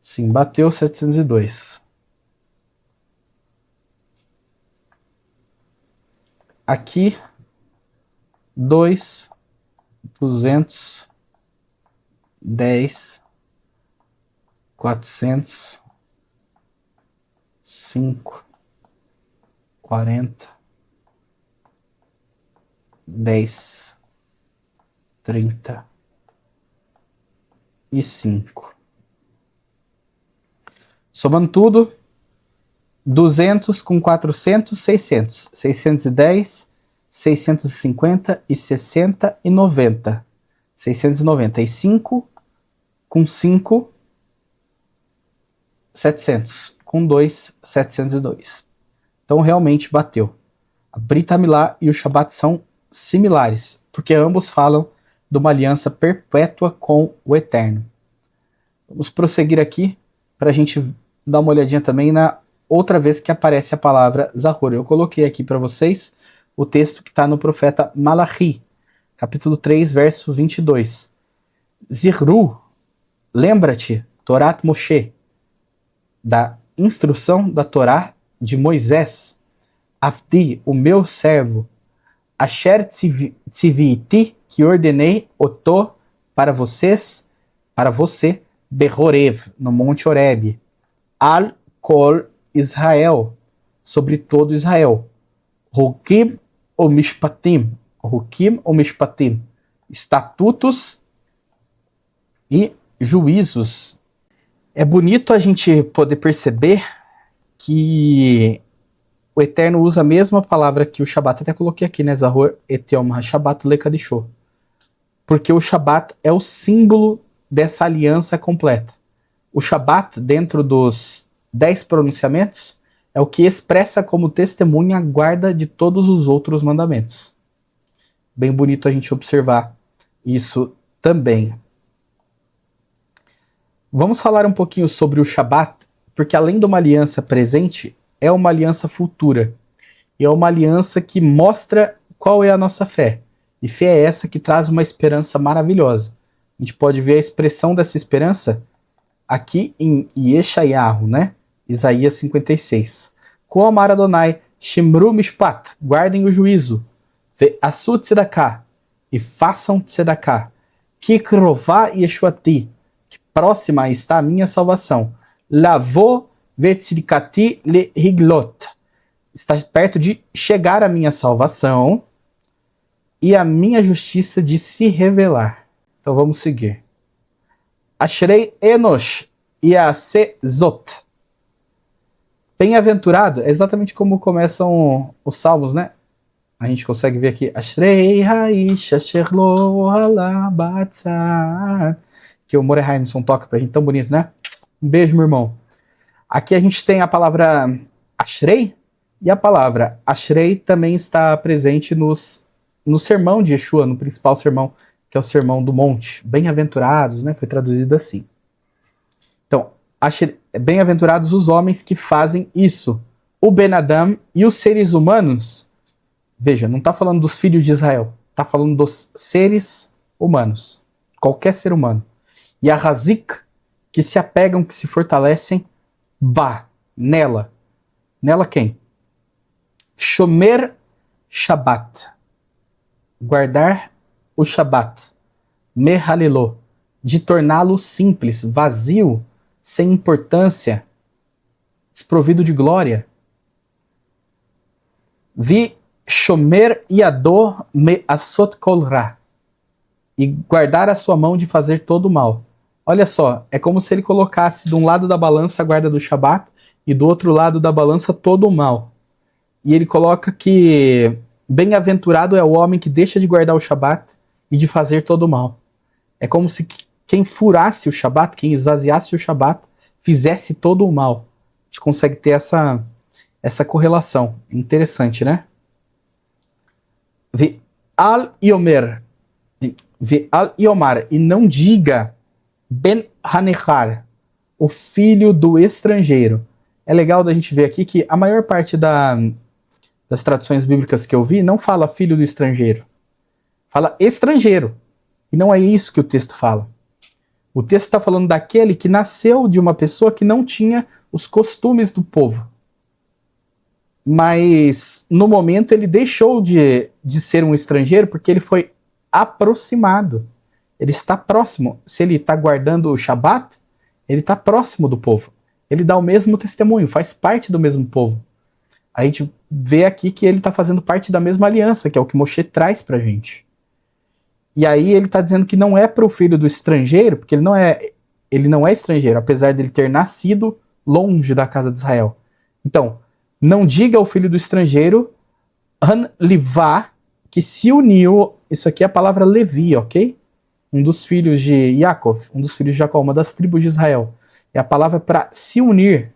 Sim, bateu 702. Aqui, 2, 200, 10, 400, 5, 40, 10, 30 e 5. Somando tudo, 200 com 400, 600. 610, 650 e 60 e 90. 695 com 5, 700. Com 2, 702. Então realmente bateu. A Brit Milá e o Shabat são similares, porque ambos falam de uma aliança perpétua com o Eterno. Vamos prosseguir aqui para a gente dar uma olhadinha também na outra vez que aparece a palavra Zahor. Eu coloquei aqui para vocês o texto que está no profeta Malachi, capítulo 3, verso 22. Zihru, lembra-te, Torat Moshe, da instrução da Torá de Moisés, Avdi, o meu servo, Asher tziviti, que ordenei Otô para você, Behorev, no Monte Horebe, Al Kol Israel, sobre todo Israel, Hukim ou Mishpatim, estatutos e juízos, é bonito a gente poder perceber que o Eterno usa a mesma palavra que o Shabat, até coloquei aqui, né? Zahor et Yom HaShabbat lekadisho. Porque o Shabat é o símbolo dessa aliança completa. O Shabat, dentro dos 10 pronunciamentos, é o que expressa como testemunha a guarda de todos os outros mandamentos. Bem bonito a gente observar isso também. Vamos falar um pouquinho sobre o Shabat, porque além de uma aliança presente, é uma aliança futura. E é uma aliança que mostra qual é a nossa fé. E fé é essa que traz uma esperança maravilhosa. A gente pode ver a expressão dessa esperança aqui em Yeshayahu, né? Isaías 56. Com Amar Adonai, Shimru Mishpat, guardem o juízo. Ve'asu Tzedaká, e façam Tzedaká. Kikrová Yeshuati, que próxima está a minha salvação. Lavô Ve'tzidikati le Higlot, está perto de chegar a minha salvação e a minha justiça de se revelar. Então vamos seguir. Ashrei Enosh Yase Zot. Bem-aventurado, é exatamente como começam os salmos, né? A gente consegue ver aqui. Ashrei Haish Asher Lo Halabatzah. Que o Mordechai Haimson toca pra gente, tão bonito, né? Um beijo, meu irmão. Aqui a gente tem a palavra Ashrei, e a palavra Ashrei também está presente no sermão de Yeshua, no principal sermão, que é o Sermão do Monte. Bem-aventurados, né? Foi traduzido assim. Então, bem-aventurados os homens que fazem isso. O Ben-Adam e os seres humanos. Veja, não está falando dos filhos de Israel. Está falando dos seres humanos. Qualquer ser humano. E a Hazik, que se apegam, que se fortalecem, nela. Nela quem? Shomer Shabbat. Guardar o Shabbat. Mehalelo. De torná-lo simples, vazio, sem importância, desprovido de glória. Vi Shomer Yador me asot kol ra. E guardar a sua mão de fazer todo o mal. Olha só, é como se ele colocasse de um lado da balança a guarda do Shabat e do outro lado da balança todo o mal. E ele coloca que bem-aventurado é o homem que deixa de guardar o Shabat e de fazer todo o mal. É como se quem furasse o Shabat, quem esvaziasse o Shabat, fizesse todo o mal. A gente consegue ter essa correlação. Interessante, né? Ve'al Yomar, e não diga Ben Hanechar, o filho do estrangeiro. É legal da gente ver aqui que a maior parte das traduções bíblicas que eu vi não fala filho do estrangeiro. Fala estrangeiro. E não é isso que o texto fala. O texto está falando daquele que nasceu de uma pessoa que não tinha os costumes do povo. Mas no momento ele deixou de ser um estrangeiro porque ele foi aproximado. Ele está próximo. Se ele está guardando o Shabat, ele está próximo do povo. Ele dá o mesmo testemunho, faz parte do mesmo povo. A gente vê aqui que ele está fazendo parte da mesma aliança, que é o que Moshe traz para a gente. E aí ele está dizendo que não é para o filho do estrangeiro, porque ele não é estrangeiro, apesar de ele ter nascido longe da casa de Israel. Então, não diga ao filho do estrangeiro, Han Livá, que se uniu, isso aqui é a palavra Levi, ok? Um dos filhos de Yaakov, um dos filhos de Jacó, uma das tribos de Israel. E a palavra para se unir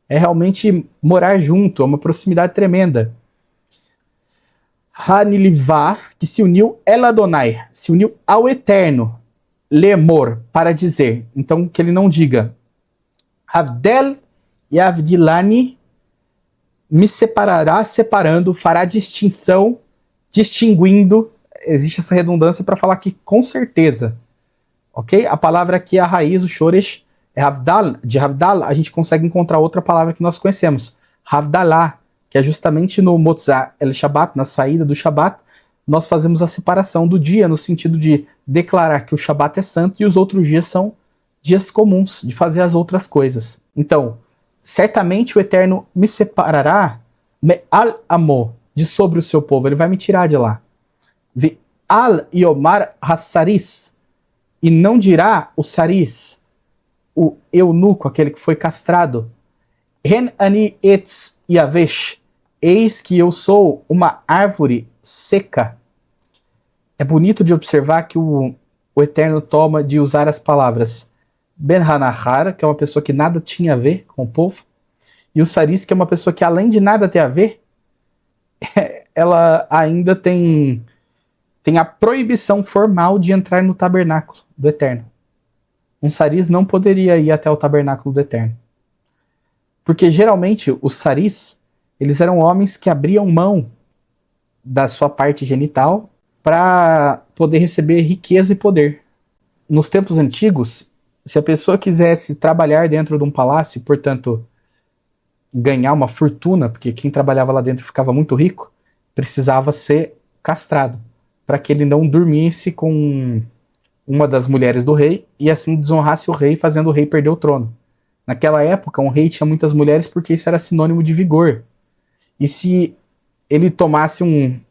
é realmente morar junto, é uma proximidade tremenda. Hanilivá, que se uniu El Adonai, se uniu ao Eterno, Lemor, para dizer. Então, que ele não diga Havdel e Avdilani, me separará separando, fará distinção, distinguindo. Existe essa redundância para falar que com certeza. Ok? A palavra aqui, a raiz, o shoresh, é Havdal. De Havdal, a gente consegue encontrar outra palavra que nós conhecemos. Havdalah, que é justamente no Motzah El Shabbat, na saída do Shabbat, nós fazemos a separação do dia, no sentido de declarar que o Shabbat é santo e os outros dias são dias comuns, de fazer as outras coisas. Então, certamente o Eterno me separará, me al amo, de sobre o seu povo, ele vai me tirar de lá. Vi al yomar hassaris, e não dirá o saris, o eunuco, aquele que foi castrado, Hen ani etz yavesh, eis que eu sou uma árvore seca. É bonito de observar que o Eterno toma de usar as palavras Ben Hanahar, que é uma pessoa que nada tinha a ver com o povo, e o Saris, que é uma pessoa que além de nada ter a ver, ela ainda tem a proibição formal de entrar no tabernáculo do Eterno. Um Saris não poderia ir até o tabernáculo do Eterno. Porque geralmente os Saris, eles eram homens que abriam mão da sua parte genital para poder receber riqueza e poder. Nos tempos antigos, se a pessoa quisesse trabalhar dentro de um palácio, portanto, ganhar uma fortuna, porque quem trabalhava lá dentro ficava muito rico, precisava ser castrado, para que ele não dormisse com uma das mulheres do rei e assim desonrasse o rei, fazendo o rei perder o trono. Naquela época, um rei tinha muitas mulheres porque isso era sinônimo de vigor. E se ele tomasse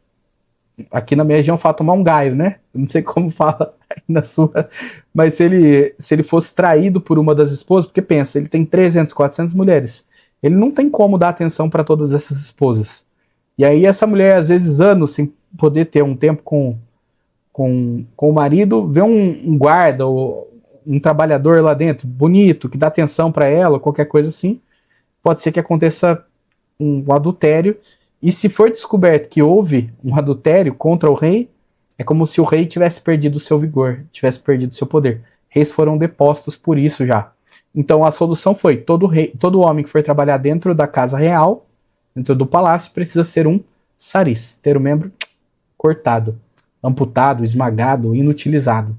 aqui na minha região fala tomar um gaio, né? Eu não sei como fala aí na sua, mas se ele fosse traído por uma das esposas, porque pensa, ele tem 300, 400 mulheres, ele não tem como dar atenção para todas essas esposas. E aí essa mulher, às vezes anos sem poder ter um tempo com o marido, vê um guarda ou um trabalhador lá dentro, bonito, que dá atenção para ela, ou qualquer coisa assim, pode ser que aconteça um adultério. E se for descoberto que houve um adultério contra o rei, é como se o rei tivesse perdido o seu vigor, tivesse perdido o seu poder. Reis foram depostos por isso já. Então a solução foi, todo homem que for trabalhar dentro da casa real, dentro do palácio, precisa ser um saris, ter o membro cortado, amputado, esmagado, inutilizado.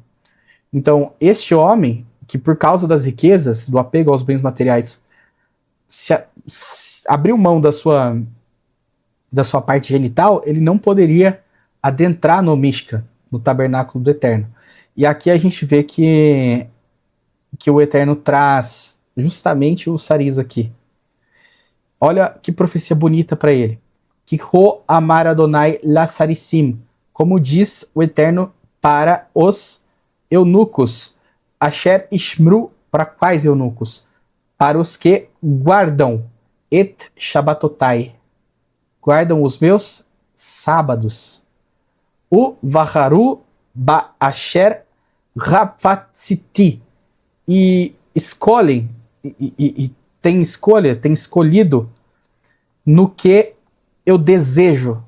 Então este homem, que por causa das riquezas, do apego aos bens materiais, abriu mão da sua parte genital, ele não poderia adentrar no Mishkan, no tabernáculo do Eterno. E aqui a gente vê que o Eterno traz justamente o Saris aqui. Olha que profecia bonita para ele. Kikho amar Adonai la Sarissim, como diz o Eterno para os eunucos. Asher ishmru, para quais eunucos? Para os que guardam et shabbatotai, guardam os meus sábados. O vaharu ba asher rafatziti, e escolhem, e tem escolha, tem escolhido no que eu desejo.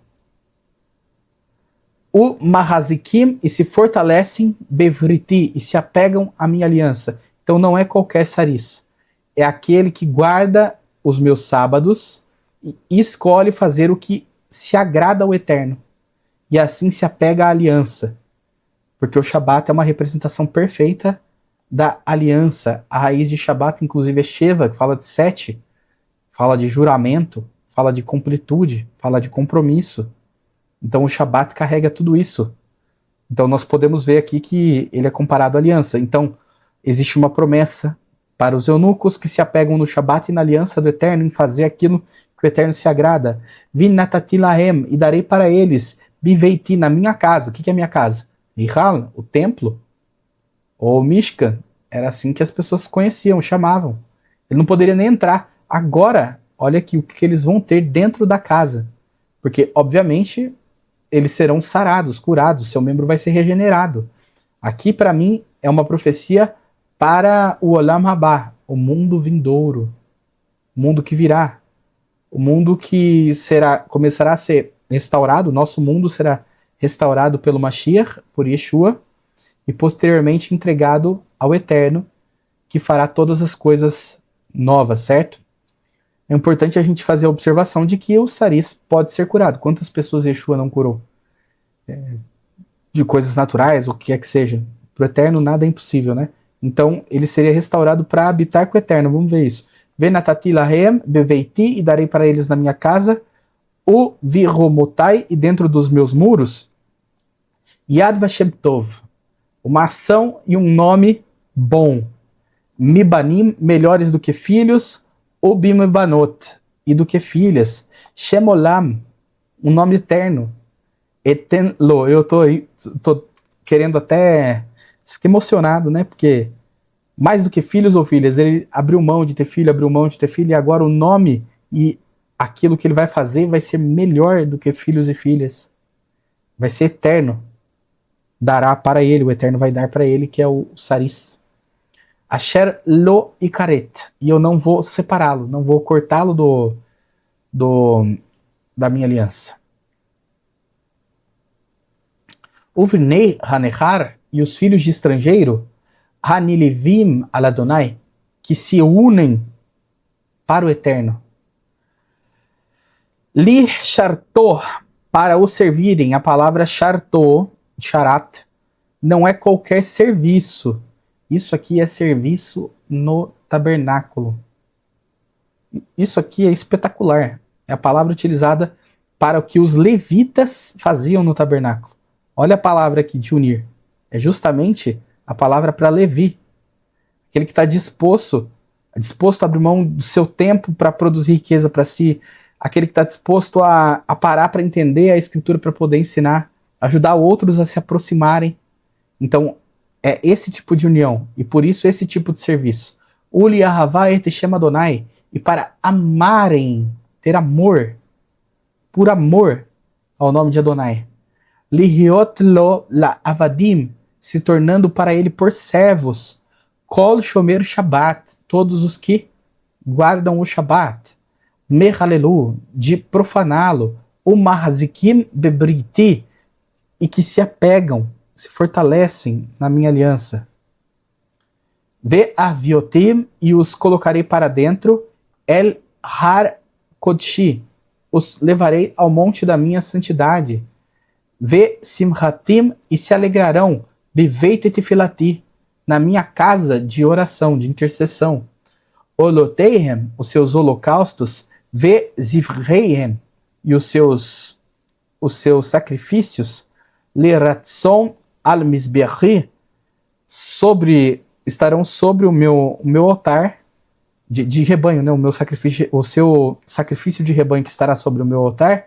O mahazikim, e se fortalecem bevriti, e se apegam à minha aliança. Então não é qualquer saris, é aquele que guarda os meus sábados e escolhe fazer o que se agrada ao Eterno. E assim se apega à aliança. Porque o Shabat é uma representação perfeita da aliança. A raiz de Shabat, inclusive, é Sheva, que fala de 7, fala de juramento, fala de completude, fala de compromisso. Então o Shabat carrega tudo isso. Então nós podemos ver aqui que ele é comparado à aliança. Então existe uma promessa para os eunucos que se apegam no Shabat e na aliança do Eterno, em fazer aquilo que o Eterno se agrada. Vin natati lahem, e darei para eles, biveiti, na minha casa. O que é minha casa? Ihal, o templo, ou Mishkan, era assim que as pessoas conheciam, chamavam. Ele não poderia nem entrar. Agora, olha aqui o que eles vão ter dentro da casa. Porque, obviamente, eles serão sarados, curados, seu membro vai ser regenerado. Aqui, para mim, é uma profecia para o Olam Habá, o mundo vindouro, o mundo que virá, o mundo que começará a ser restaurado, nosso mundo será restaurado pelo Mashiach, por Yeshua, e posteriormente entregado ao Eterno, que fará todas as coisas novas, certo? É importante a gente fazer a observação de que o saris pode ser curado. Quantas pessoas Yeshua não curou? De coisas naturais, o que é que seja. Para o Eterno nada é impossível, né? Então ele seria restaurado para habitar com o Eterno. Vamos ver isso. Venatati lahem beveiti, e darei para eles na minha casa, o viromotai, e dentro dos meus muros, Yad Vashem Tov, uma ação e um nome bom. Mibanim, melhores do que filhos, ou Bimibanot, e do que filhas. Shemolam, um nome eterno. Etenlo, eu tô querendo até... Fiquei emocionado, né? Porque mais do que filhos ou filhas. Ele abriu mão de ter filho, abriu mão de ter filha, e agora o nome e aquilo que ele vai fazer vai ser melhor do que filhos e filhas. Vai ser eterno. Dará para ele, o eterno vai dar para ele, que é o Saris. Asher lo ikaret. E eu não vou separá-lo, não vou cortá-lo da minha aliança. Uvnei Hanechar, e os filhos de estrangeiro, Hanilivim Aladonai, que se unem para o eterno. Li Sharto, para o servirem. A palavra Sharto, Sharat, não é qualquer serviço. Isso aqui é serviço no tabernáculo. Isso aqui é espetacular. É a palavra utilizada para o que os levitas faziam no tabernáculo. Olha a palavra aqui de unir. É justamente a palavra para Levi. Aquele que está disposto a abrir mão do seu tempo para produzir riqueza para si. Aquele que está disposto a parar para entender a escritura para poder ensinar. Ajudar outros a se aproximarem. Então, é esse tipo de união. E por isso esse tipo de serviço. Uli ahavá et Shem Adonai. E para amarem, ter amor, por amor ao nome de Adonai. Lihiot lo la avadim, se tornando para ele por servos. Kol shomer Shabbat, todos os que guardam o Shabbat. Mehalelu, de profaná-lo. Umahzikim bebriti, e que se apegam, se fortalecem na minha aliança. Ve aviotim, e os colocarei para dentro. El har kodshi, os levarei ao monte da minha santidade. Ve simhatim, e se alegrarão. Beveit tefilati, na minha casa de oração, de intercessão. Oloteihem, os seus holocaustos. Ve zivreihem, e os seus sacrifícios. Leratson al-misbechi, estarão sobre o meu altar de rebanho, né? O seu sacrifício de rebanho que estará sobre o meu altar,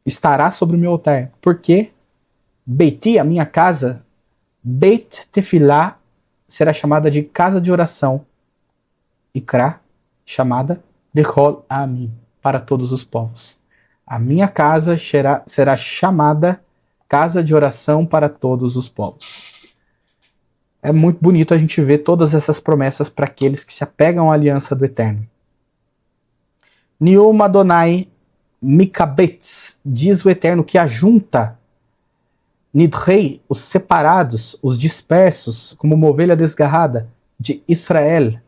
estará sobre o meu altar. Porque Beiti, a minha casa, Beit Tefilá, será chamada de casa de oração. Ikra, chamada Lechol Amim, para todos os povos. A minha casa será chamada casa de oração para todos os povos. É muito bonito a gente ver todas essas promessas para aqueles que se apegam à aliança do Eterno. Nium Adonai Mikabetz, diz o Eterno, que ajunta Nidrei, os separados, os dispersos, como uma ovelha desgarrada, de Israel.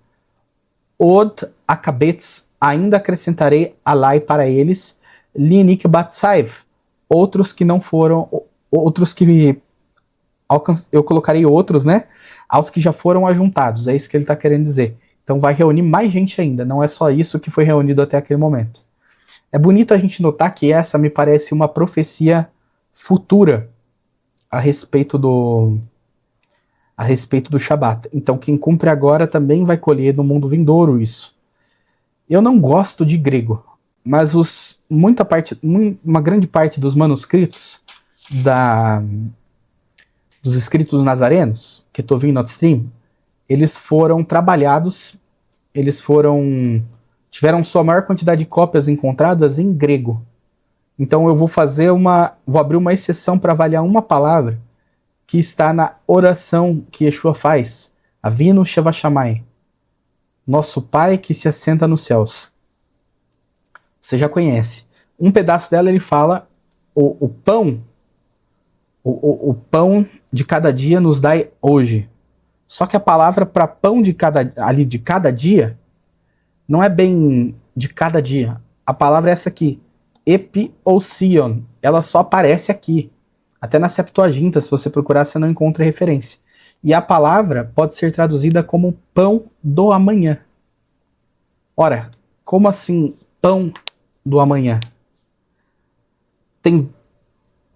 Od Akabetz, ainda acrescentarei alai para eles, Linik Batsaiv, outros que não foram, outros que eu colocarei outros, né, aos que já foram ajuntados, é isso que ele está querendo dizer. Então vai reunir mais gente ainda, não é só isso que foi reunido até aquele momento. É bonito a gente notar que essa me parece uma profecia futura a respeito do Shabat. Então quem cumpre agora também vai colher no mundo vindouro isso. Eu não gosto de grego, mas uma grande parte dos manuscritos dos escritos nazarenos, que estou vendo no stream, eles foram trabalhados, tiveram sua maior quantidade de cópias encontradas em grego. Então eu vou abrir uma exceção para avaliar uma palavra que está na oração que Yeshua faz, Avinu Sheva Shammai, nosso Pai que se assenta nos céus. Você já conhece. Um pedaço dela ele fala, o pão de cada dia nos dai hoje. Só que a palavra para pão de cada dia não é bem de cada dia. A palavra é essa aqui, epiousion. Ela só aparece aqui. Até na Septuaginta, se você procurar, você não encontra referência. E a palavra pode ser traduzida como pão do amanhã. Ora, como assim pão do amanhã? Tem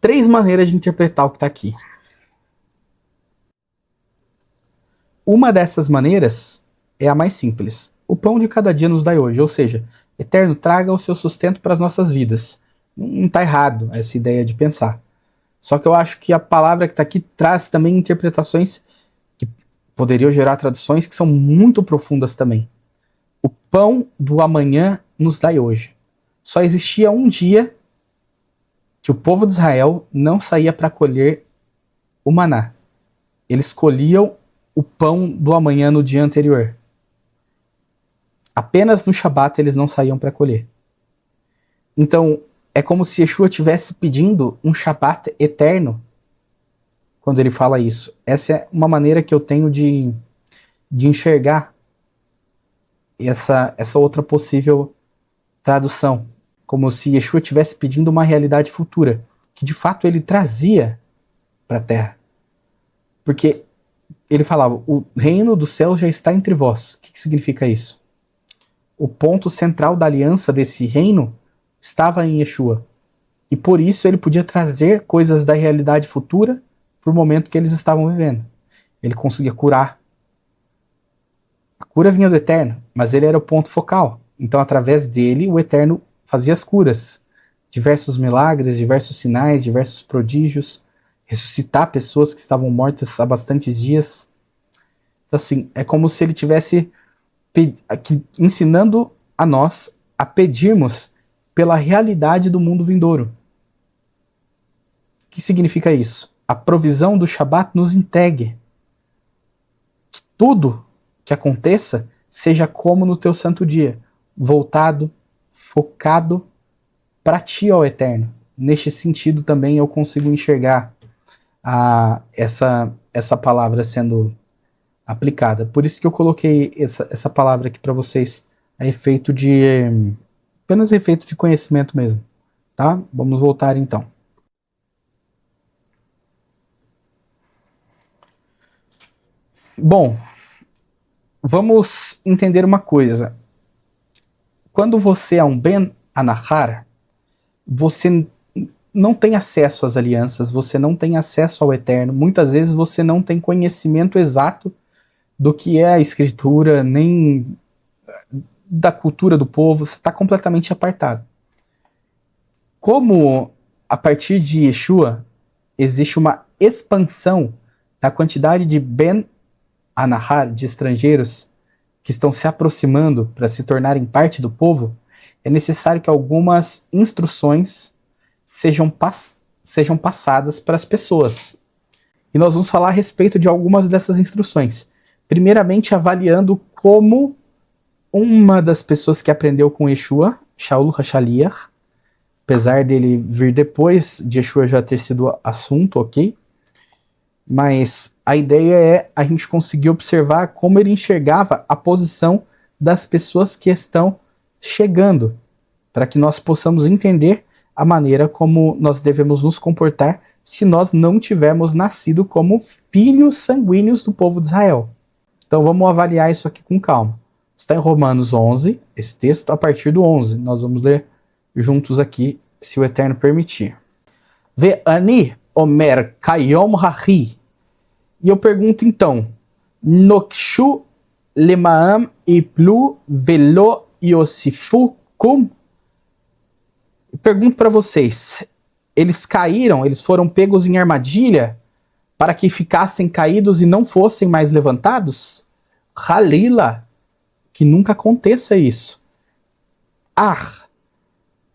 3 maneiras de interpretar o que está aqui. Uma dessas maneiras é a mais simples. O pão de cada dia nos dai hoje, ou seja, Eterno, traga o seu sustento para as nossas vidas. Não está errado essa ideia de pensar. Só que eu acho que a palavra que está aqui traz também interpretações que poderiam gerar traduções que são muito profundas também. O pão do amanhã nos dai hoje. Só existia um dia que o povo de Israel não saía para colher o maná. Eles colhiam o pão do amanhã no dia anterior. Apenas no Shabat eles não saíam para colher. Então, é como se Yeshua estivesse pedindo um Shabat eterno quando ele fala isso. Essa é uma maneira que eu tenho de enxergar essa outra possível tradução. Como se Yeshua estivesse pedindo uma realidade futura, que de fato ele trazia para a terra. Porque ele falava, o reino do céu já está entre vós. O que significa isso? O ponto central da aliança desse reino estava em Yeshua. E por isso ele podia trazer coisas da realidade futura para o momento que eles estavam vivendo. Ele conseguia curar. A cura vinha do Eterno, mas ele era o ponto focal. Então, através dele, o Eterno fazia as curas. Diversos milagres, diversos sinais, diversos prodígios. Ressuscitar pessoas que estavam mortas há bastantes dias. Então, assim, é como se ele tivesse ensinando a nós a pedirmos pela realidade do mundo vindouro. O que significa isso? A provisão do Shabat nos entregue. Que tudo que aconteça seja como no teu santo dia, voltado, focado para ti, ó Eterno. Neste sentido também eu consigo enxergar essa palavra sendo aplicada. Por isso que eu coloquei essa palavra aqui para vocês a efeito de apenas efeito de conhecimento mesmo, tá? Vamos voltar então. Bom, vamos entender uma coisa. Quando você é um Ben Anahar, você não tem acesso às alianças, você não tem acesso ao Eterno. Muitas vezes você não tem conhecimento exato do que é a Escritura, nem da cultura do povo, você está completamente apartado. Como a partir de Yeshua existe uma expansão da quantidade de Ben Anahar, de estrangeiros que estão se aproximando para se tornarem parte do povo, é necessário que algumas instruções sejam passadas para as pessoas. E nós vamos falar a respeito de algumas dessas instruções. Primeiramente, avaliando como uma das pessoas que aprendeu com Yeshua, Shaul HaShaliach, apesar dele vir depois de Yeshua já ter sido assunto, ok? Mas a ideia é a gente conseguir observar como ele enxergava a posição das pessoas que estão chegando, para que nós possamos entender a maneira como nós devemos nos comportar se nós não tivermos nascido como filhos sanguíneos do povo de Israel. Então vamos avaliar isso aqui com calma. Está em Romanos 11, esse texto a partir do 11. Nós vamos ler juntos aqui, se o Eterno permitir. Ve'ani omer kayom hachi. E eu pergunto então, Nokshu lemaam iplu velo yosifu kum? Eu pergunto para vocês, eles caíram, eles foram pegos em armadilha para que ficassem caídos e não fossem mais levantados? Halila, que nunca aconteça isso.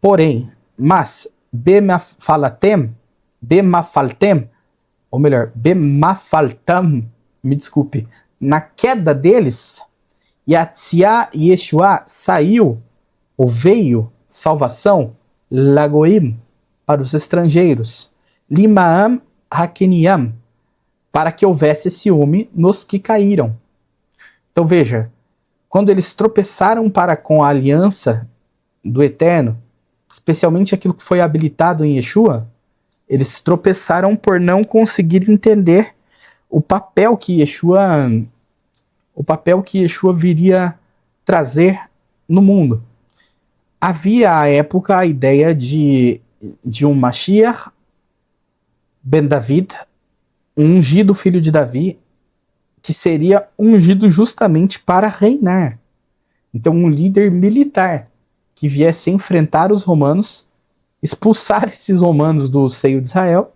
Porém, mas, bemafaltem, ou melhor, bemafaltam, me desculpe, na queda deles, Yatzia Yeshua saiu, ou veio, salvação, Lagoim, para os estrangeiros, Limaam Hakeniam, para que houvesse ciúme nos que caíram. Então veja, quando eles tropeçaram para com a aliança do Eterno, especialmente aquilo que foi habilitado em Yeshua, eles tropeçaram por não conseguir entender o papel que Yeshua viria trazer no mundo. Havia à época a ideia de um Mashiach ben David, um ungido filho de Davi, que seria ungido justamente para reinar. Então um líder militar que viesse enfrentar os romanos, expulsar esses romanos do seio de Israel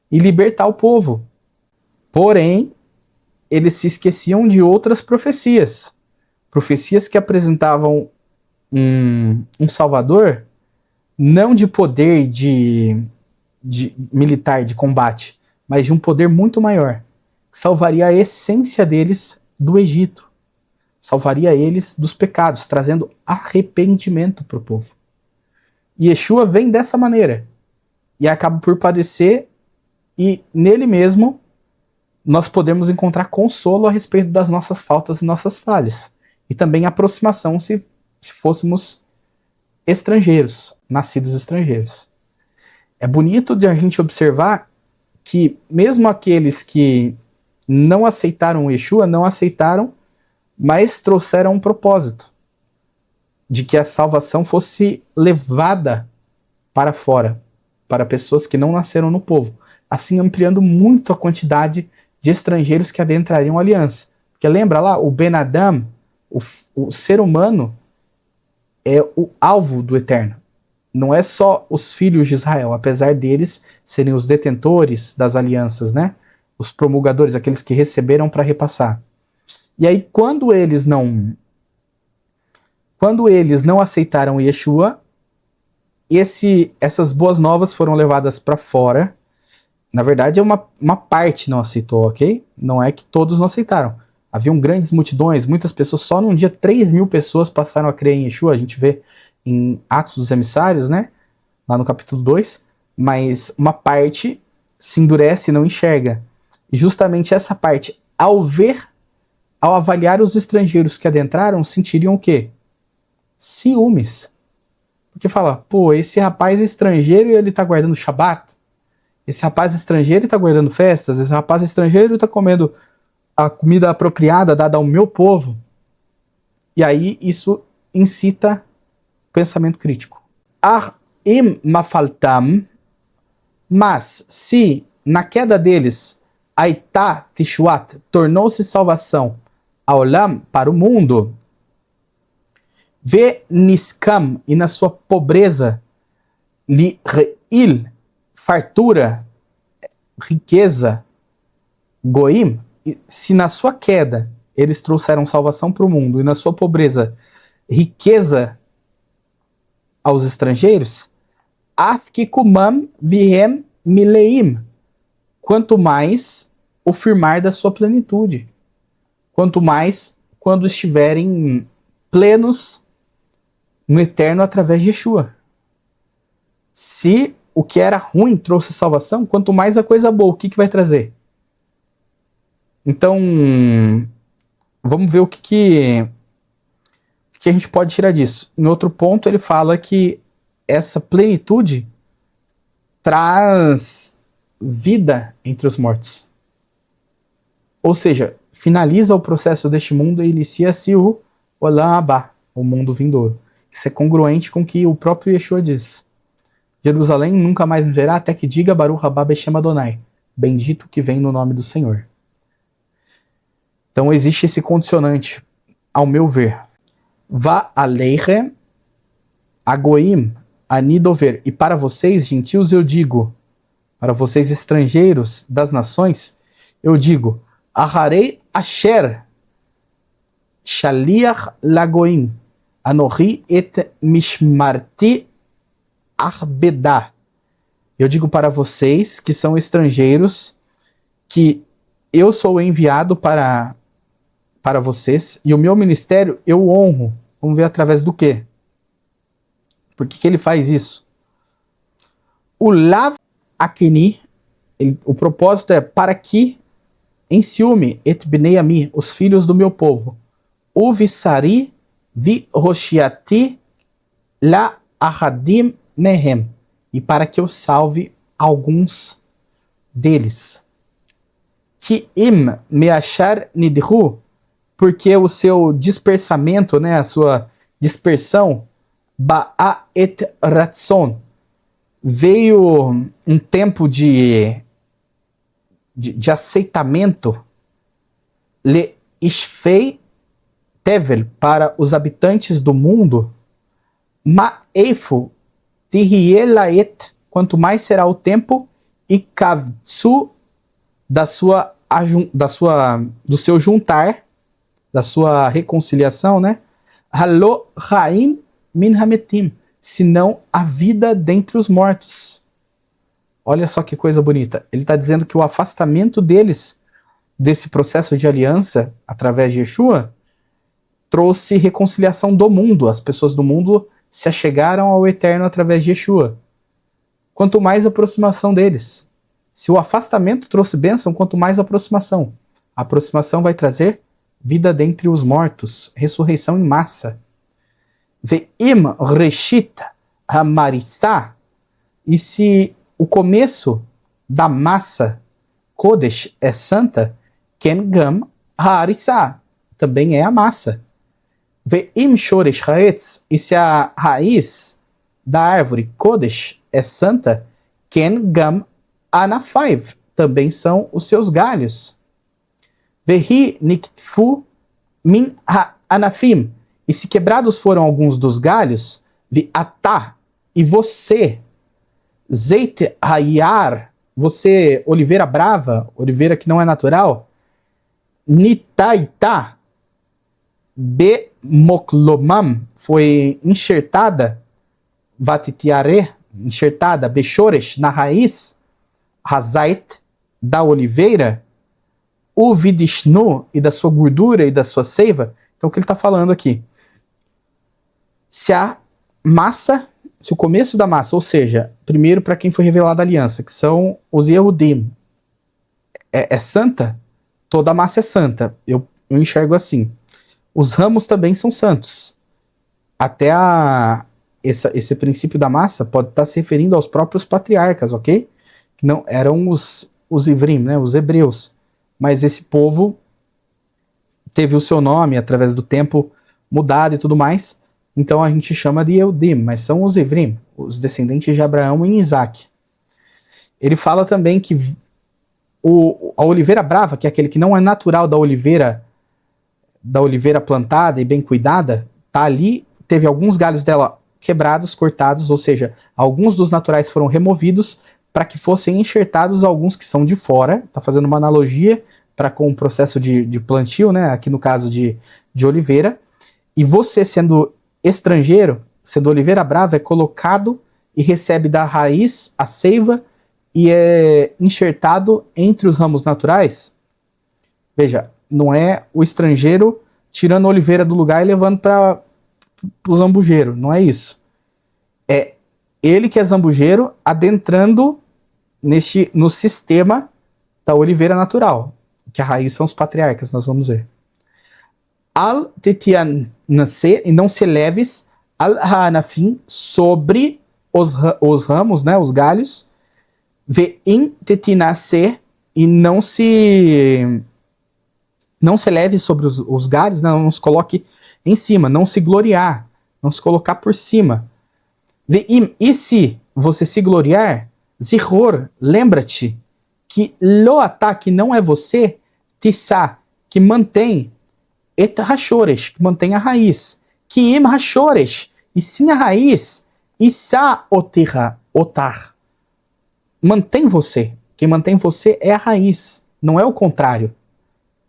e libertar o povo. Porém, eles se esqueciam de outras profecias. Profecias que apresentavam um Salvador, não de poder de militar, de combate, mas de um poder muito maior, que salvaria a essência deles do Egito, salvaria eles dos pecados, trazendo arrependimento para o povo. E Yeshua vem dessa maneira, e acaba por padecer, e nele mesmo nós podemos encontrar consolo a respeito das nossas faltas e nossas falhas, e também aproximação se fôssemos estrangeiros, nascidos estrangeiros. É bonito de a gente observar que mesmo aqueles que não aceitaram Yeshua, não aceitaram, mas trouxeram um propósito de que a salvação fosse levada para fora, para pessoas que não nasceram no povo, assim ampliando muito a quantidade de estrangeiros que adentrariam a aliança. Porque lembra lá, o Ben Adam, o ser humano, é o alvo do Eterno. Não é só os filhos de Israel, apesar deles serem os detentores das alianças, né? Os promulgadores, aqueles que receberam para repassar. E aí, quando eles não aceitaram Yeshua, essas boas novas foram levadas para fora. Na verdade, uma parte não aceitou, ok? Não é que todos não aceitaram. Haviam grandes multidões, muitas pessoas, só num dia 3.000 pessoas passaram a crer em Yeshua, a gente vê em Atos dos Emissários, né? Lá no capítulo 2, mas uma parte se endurece e não enxerga. E justamente essa parte, ao avaliar os estrangeiros que adentraram, sentiriam o quê? Ciúmes. Porque fala, pô, esse rapaz é estrangeiro e ele tá guardando Shabat. Esse rapaz estrangeiro tá guardando festas. Esse rapaz estrangeiro tá comendo a comida apropriada dada ao meu povo. E aí isso incita pensamento crítico. Im mafaltam, mas se na queda deles Aitá Tishuat tornou-se salvação Aolam para o mundo, Ve Niskam, e na sua pobreza Li Reil, fartura, riqueza, Goim, se na sua queda eles trouxeram salvação para o mundo e na sua pobreza riqueza aos estrangeiros, Afkikumam Vihem Mileim, quanto mais o firmar da sua plenitude, quanto mais quando estiverem plenos no eterno através de Yeshua. Se o que era ruim trouxe salvação, quanto mais a coisa boa, o que vai trazer? Então, vamos ver o que a gente pode tirar disso. Em outro ponto, ele fala que essa plenitude traz vida entre os mortos. Ou seja, finaliza o processo deste mundo e inicia-se o Olam Abá, o mundo vindouro. Isso é congruente com o que o próprio Yeshua diz. Jerusalém nunca mais me verá até que diga Baruch Haba Beshem Adonai, bendito que vem no nome do Senhor. Então existe esse condicionante, ao meu ver. Va aleichem agoim anidover. E para vocês, gentios, eu digo, para vocês estrangeiros das nações, eu digo, Aharei asher shaliach lagoim anohi et mishmarti arbedá. Eu digo para vocês que são estrangeiros que eu sou enviado para vocês e o meu ministério eu honro. Vamos ver através do quê? Por que ele faz isso? O lav akeni, o propósito é para que em ciúme et bnei ami, os filhos do meu povo, o visari vi roshiati la ahadim mehem, e para que eu salve alguns deles. Que im meachar nidhu, porque o seu dispersamento, né, a sua dispersão, ba'a et ratson, veio um tempo de aceitamento, le ishfei tevel, para os habitantes do mundo, ma'efu tihielaet, quanto mais será o tempo, e kavtsu, da sua do seu juntar, da sua reconciliação, né? Halo Haim min hametim, senão a vida dentre os mortos. Olha só que coisa bonita. Ele está dizendo que o afastamento deles desse processo de aliança através de Yeshua trouxe reconciliação do mundo. As pessoas do mundo se achegaram ao Eterno através de Yeshua. Quanto mais aproximação deles. Se o afastamento trouxe bênção, quanto mais aproximação. A aproximação vai trazer vida dentre os mortos, ressurreição em massa. Ve'im reshit hamarissá, e se o começo da massa Kodesh é santa, ken gam ha'arissá, também é a massa. Ve'im shoresh ha'etz, e se a raiz da árvore Kodesh é santa, ken gam anafaiv, também são os seus galhos. Vehi niktfu min ha'anafim, e se quebrados foram alguns dos galhos, vi atá, e você, zeit hayar, você, oliveira brava, oliveira que não é natural, nitaita, be moklomam, foi enxertada, vatitiare, enxertada, beshoresh, na raiz, hazait, da oliveira, o vidishnu, e da sua gordura e da sua seiva. Então o que ele está falando aqui? Se a massa, se o começo da massa, ou seja, primeiro para quem foi revelada a aliança, que são os Yehudim, é santa, toda a massa é santa. Eu enxergo assim. Os ramos também são santos. Até esse princípio da massa pode estar se referindo aos próprios patriarcas, ok? Que não eram os Ivrim, né, os hebreus. Mas esse povo teve o seu nome através do tempo mudado e tudo mais. Então a gente chama de Eudim, mas são os Ivrim, os descendentes de Abraão e Isaac. Ele fala também que a oliveira brava, que é aquele que não é natural da oliveira plantada e bem cuidada, tá ali, teve alguns galhos dela quebrados, cortados, ou seja, alguns dos naturais foram removidos para que fossem enxertados alguns que são de fora. Tá fazendo uma analogia com o processo de plantio, né? Aqui no caso de oliveira. E você, sendo estrangeiro, sendo oliveira brava, é colocado e recebe da raiz a seiva e é enxertado entre os ramos naturais. Veja, não é o estrangeiro tirando a oliveira do lugar e levando para o zambujeiro, não é isso. É ele que é zambujeiro adentrando no sistema da oliveira natural, que a raiz são os patriarcas, nós vamos ver. Al tetian nasce, e não se leves al hanafim, sobre os ramos, né, os galhos, ve in tetinase, e não se leve sobre os galhos, né, não se coloque em cima, não se gloriar, não se colocar por cima. Ve im, e se você se gloriar, zihor, lembra-te que lo ataque não é você, tissá, que mantém, et hashoresh, que mantém a raiz, que im hashoresh, e sim a raiz, issa otar, mantém você, quem mantém você é a raiz, não é o contrário.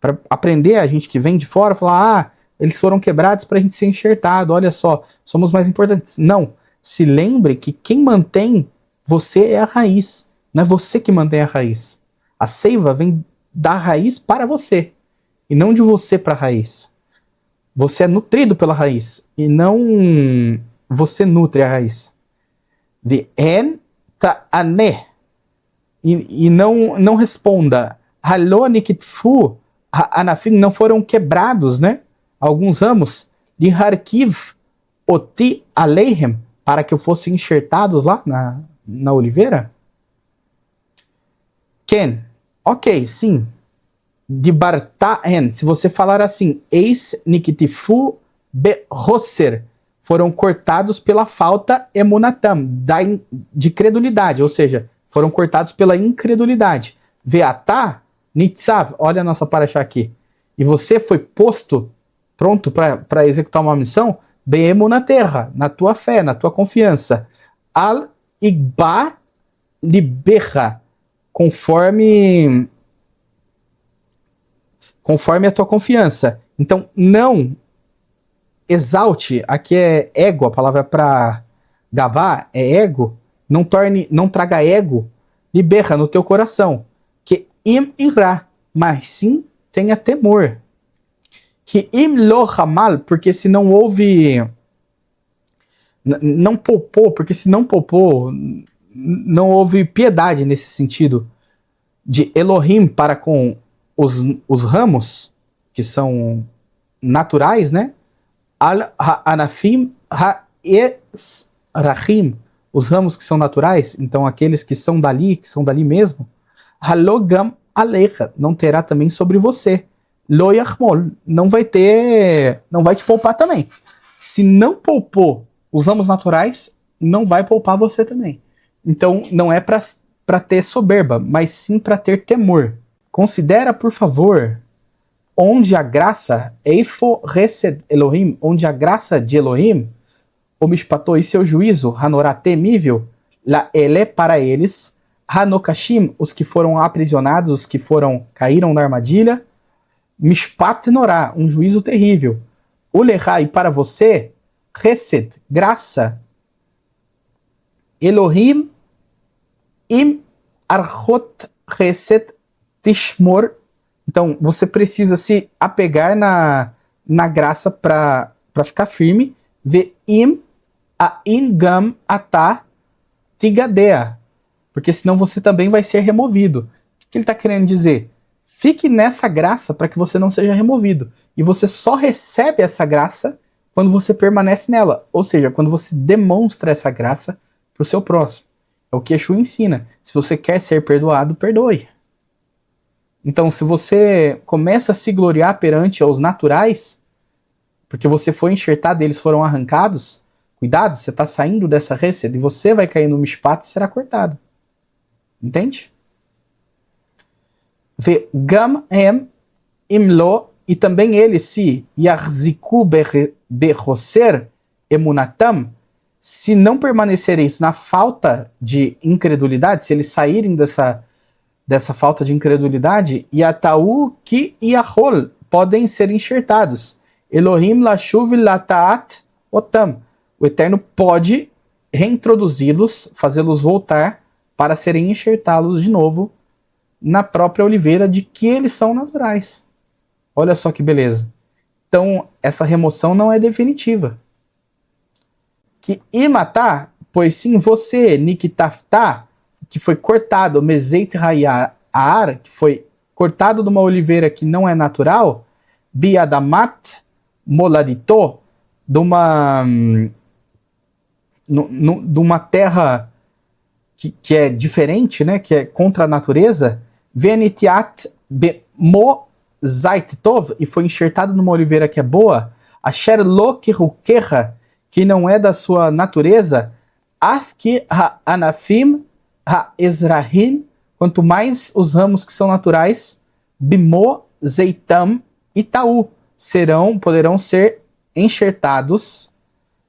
Para aprender, a gente que vem de fora, falar, eles foram quebrados para a gente ser enxertado, olha só, somos mais importantes. Não, se lembre que quem mantém você é a raiz, não é você que mantém a raiz. A seiva vem da raiz para você, e não de você para a raiz. Você é nutrido pela raiz, e não você nutre a raiz. Ve'en ta'aneh, e não responda, halonikitfu ha'anafim, não foram quebrados, né? Alguns ramos, liharkiv oti aleihem, para que eu fosse enxertados lá na oliveira? Ken, ok, sim. Dibartaen, se você falar assim, eis nikitifu behosser, foram cortados pela falta emunatam, de credulidade, ou seja, foram cortados pela incredulidade. Veatá nitzav, olha a nossa paraxá aqui. E você foi posto, pronto para executar uma missão, beemo na terra, na tua fé, na tua confiança. Al igba liberra, conforme conforme a tua confiança. Então, não exalte, aqui é ego, a palavra para gabar é ego, não traga ego, liberra no teu coração, que im irá, mas sim tenha temor. Que im lo hamal, porque se não houve, não poupou, porque se não poupou, não houve piedade nesse sentido, de Elohim para com os ramos, que são naturais, né? Al-Anafim ha-Esrahim, os ramos que são naturais, então aqueles que são dali mesmo, Halogam Alecha, não terá também sobre você. Lo Yachmol, não vai te poupar também. Se não poupou os ramos naturais, não vai poupar você também. Então não é para ter soberba, mas sim para ter temor. Considera, por favor, onde a graça, Eifo Resed Elohim, onde a graça de Elohim, o Mishpato e seu juízo, Hanorá temível, La Ele para eles, Hanokashim, os que foram aprisionados, os que caíram na armadilha, Mishpat Norá, um juízo terrível. Uleha, e para você, Resed, graça, Elohim, Im Archot Resed Tishmor. Então, você precisa se apegar na graça para ficar firme. Ve'im a ingam atah tigadea. Porque senão você também vai ser removido. O que ele está querendo dizer? Fique nessa graça para que você não seja removido. E você só recebe essa graça quando você permanece nela. Ou seja, quando você demonstra essa graça para o seu próximo. É o que Yeshua ensina. Se você quer ser perdoado, perdoe. Então, se você começa a se gloriar perante aos naturais, porque você foi enxertado e eles foram arrancados, cuidado, você está saindo dessa receda e você vai cair no mishpat e será cortado. Entende? Ve gam em imlo, e também eles se yarziku bechoser emunatam, se não permanecereis na falta de incredulidade, se eles saírem dessa falta de incredulidade, Yataú ki yahol, podem ser enxertados. Elohim lashuv lataat otam. O Eterno pode reintroduzi-los, fazê-los voltar para serem enxertados de novo na própria oliveira de que eles são naturais. Olha só que beleza. Então, essa remoção não é definitiva. Que imatá, pois sim você, nikitaftá, que foi cortado, Mezeit Hayar, que foi cortado de uma oliveira que não é natural, Biadamat Moladito, de uma terra que é diferente, né, que é contra a natureza, Venitiat Mo Tov, e foi enxertado numa oliveira que é boa, Asher Lo Kirukeha, que não é da sua natureza, Afki Ha-Anafim Ha-Ezrahim, quanto mais os ramos que são naturais, Bimo, Zeitam e Taú, poderão ser enxertados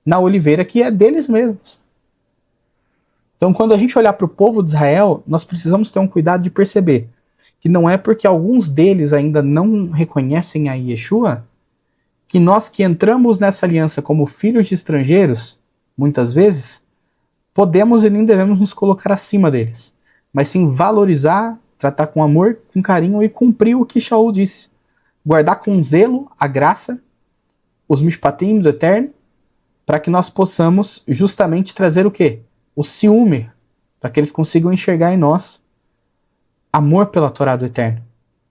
na oliveira que é deles mesmos. Então, quando a gente olhar para o povo de Israel, nós precisamos ter um cuidado de perceber que não é porque alguns deles ainda não reconhecem a Yeshua, que nós que entramos nessa aliança como filhos de estrangeiros, muitas vezes, podemos e nem devemos nos colocar acima deles, mas sim valorizar, tratar com amor, com carinho e cumprir o que Shaul disse. Guardar com zelo a graça, os mishpatim do Eterno, para que nós possamos justamente trazer o quê? O ciúme, para que eles consigam enxergar em nós amor pela Torá do Eterno.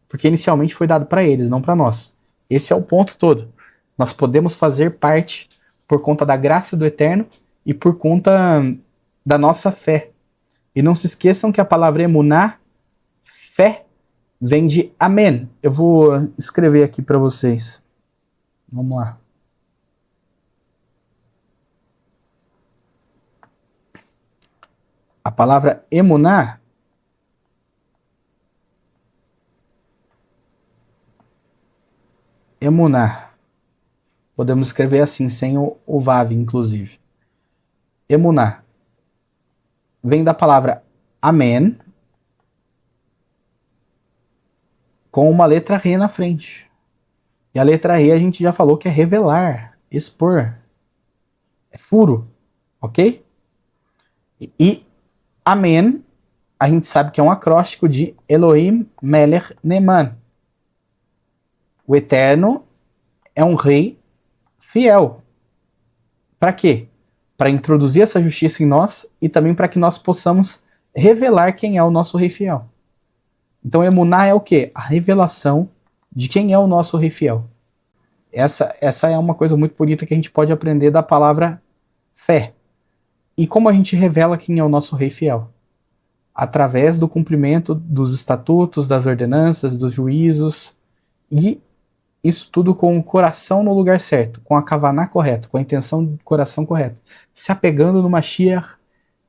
Porque inicialmente foi dado para eles, não para nós. Esse é o ponto todo. Nós podemos fazer parte por conta da graça do Eterno e por conta da nossa fé. E não se esqueçam que a palavra emuná, fé, vem de amém. Eu vou escrever aqui para vocês. Vamos lá. A palavra emuná podemos escrever assim, sem o vav, inclusive. Emuná vem da palavra amém, com uma letra Re na frente. E a letra Re a gente já falou que é revelar, expor, é furo, ok? E Amém, a gente sabe que é um acróstico de Elohim Melech Neman. O Eterno é um rei fiel. Para quê? Para introduzir essa justiça em nós e também para que nós possamos revelar quem é o nosso rei fiel. Então, Emuná é o quê? A revelação de quem é o nosso rei fiel. Essa é uma coisa muito bonita que a gente pode aprender da palavra fé. E como a gente revela quem é o nosso rei fiel? Através do cumprimento dos estatutos, das ordenanças, dos juízos, e isso tudo com o coração no lugar certo, com a kavaná correta, com a intenção do coração correto, se apegando no Mashiach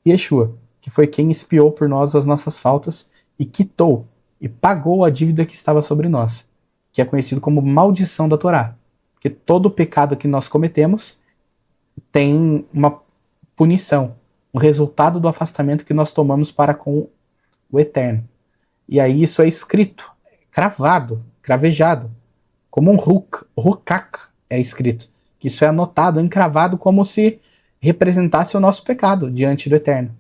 Yeshua, que foi quem expiou por nós as nossas faltas e quitou e pagou a dívida que estava sobre nós, que é conhecido como maldição da Torá. Porque todo pecado que nós cometemos tem uma punição, um resultado do afastamento que nós tomamos para com o Eterno. E aí isso é escrito, cravado, cravejado, como um rukak é escrito, que isso é anotado, encravado, como se representasse o nosso pecado diante do Eterno.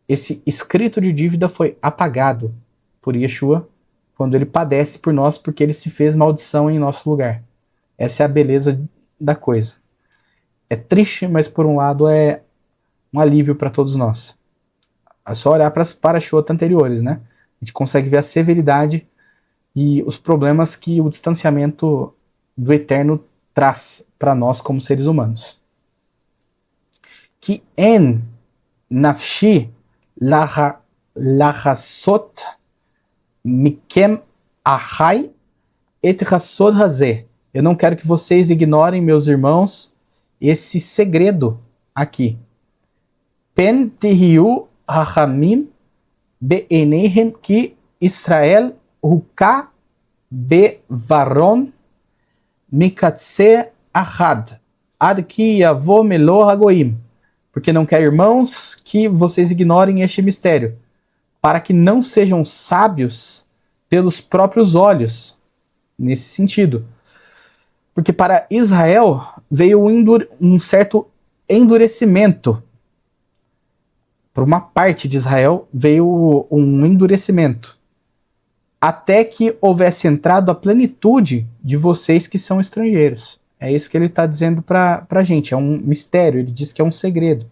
Esse escrito de dívida foi apagado por Yeshua quando ele padece por nós, porque ele se fez maldição em nosso lugar. Essa é a beleza da coisa. É triste, mas por um lado é um alívio para todos nós. É só olhar para as parashot anteriores, né? A gente consegue ver a severidade e os problemas que o distanciamento do Eterno traz para nós como seres humanos. Que en nafshi lachasot mikem achai et rasod hazeh. Eu não quero que vocês ignorem, meus irmãos, esse segredo aqui. Pen tihiu hachamim be'enehen ki Israel huka bevaron mikatse achad ad ki yavo melo hagoim. Porque não quero, irmãos, que vocês ignorem este mistério, para que não sejam sábios pelos próprios olhos, nesse sentido. Porque para Israel veio um certo endurecimento. Para uma parte de Israel veio um endurecimento. Até que houvesse entrado a plenitude de vocês que são estrangeiros. É isso que ele está dizendo para a gente. É um mistério, ele diz que é um segredo.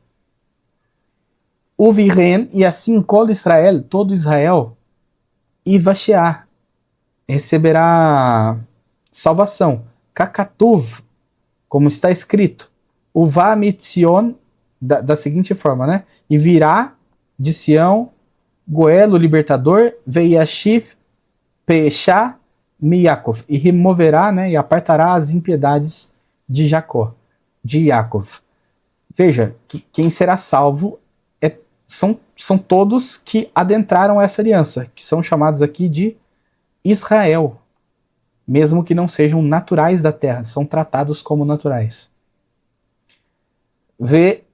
O Viren, e assim cola Israel, todo Israel, e Vasheá, receberá salvação. Kakatuv, como está escrito, o Vamitzion, da seguinte forma, né? E virá de Sião, Goel, o libertador, Veiashiv, Peishá, Miyakov, e removerá, né, e apartará as impiedades de Jacó, de Yaakov. Veja, que quem será salvo são todos que adentraram essa aliança, que são chamados aqui de Israel, mesmo que não sejam naturais da terra, são tratados como naturais.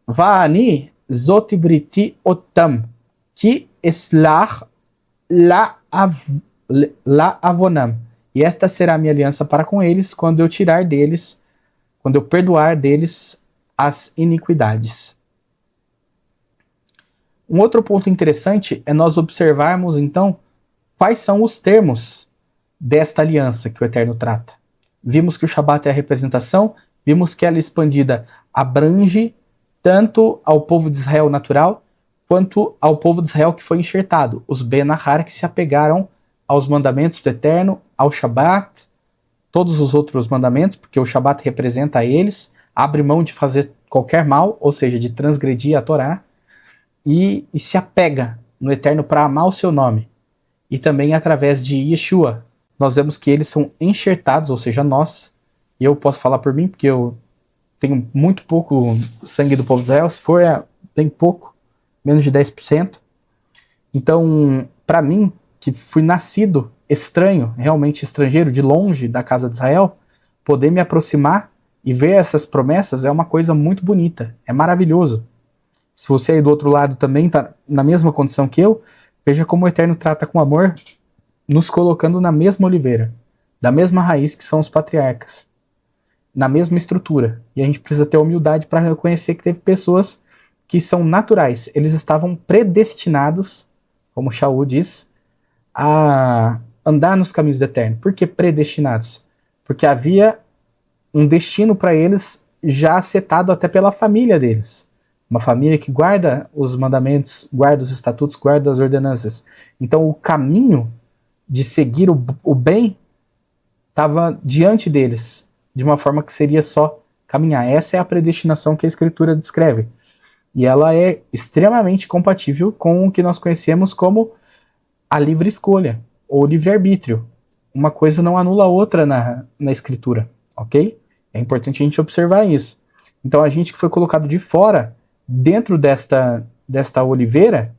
Va'ani zotibriti otam, ki eslach la avonam. E esta será a minha aliança para com eles, quando eu perdoar deles as iniquidades. Um outro ponto interessante é nós observarmos, então, quais são os termos desta aliança que o Eterno trata. Vimos que o Shabat é a representação, vimos que ela expandida abrange tanto ao povo de Israel natural, quanto ao povo de Israel que foi enxertado, os Ben-Ahar, que se apegaram aos mandamentos do Eterno, ao Shabat, todos os outros mandamentos, porque o Shabat representa a eles, abre mão de fazer qualquer mal, ou seja, de transgredir a Torá, e se apega no Eterno para amar o seu nome. E também através de Yeshua, nós vemos que eles são enxertados, ou seja, nós, e eu posso falar por mim, porque eu tenho muito pouco sangue do povo de Israel, se for, tem pouco, menos de 10%. Então, para mim, que fui nascido estranho, realmente estrangeiro, de longe da casa de Israel, poder me aproximar e ver essas promessas é uma coisa muito bonita, é maravilhoso. Se você aí do outro lado também está na mesma condição que eu, veja como o Eterno trata com amor nos colocando na mesma oliveira, da mesma raiz que são os patriarcas, na mesma estrutura. E a gente precisa ter humildade para reconhecer que teve pessoas que são naturais, eles estavam predestinados, como Shaul diz, a andar nos caminhos do Eterno. Por que predestinados? Porque havia um destino para eles já setado até pela família deles. Uma família que guarda os mandamentos, guarda os estatutos, guarda as ordenanças. Então o caminho de seguir o bem estava diante deles, de uma forma que seria só caminhar. Essa é a predestinação que a Escritura descreve. E ela é extremamente compatível com o que nós conhecemos como a livre escolha, ou livre-arbítrio. Uma coisa não anula a outra na Escritura, ok? É importante a gente observar isso. Então a gente que foi colocado de fora, dentro desta oliveira,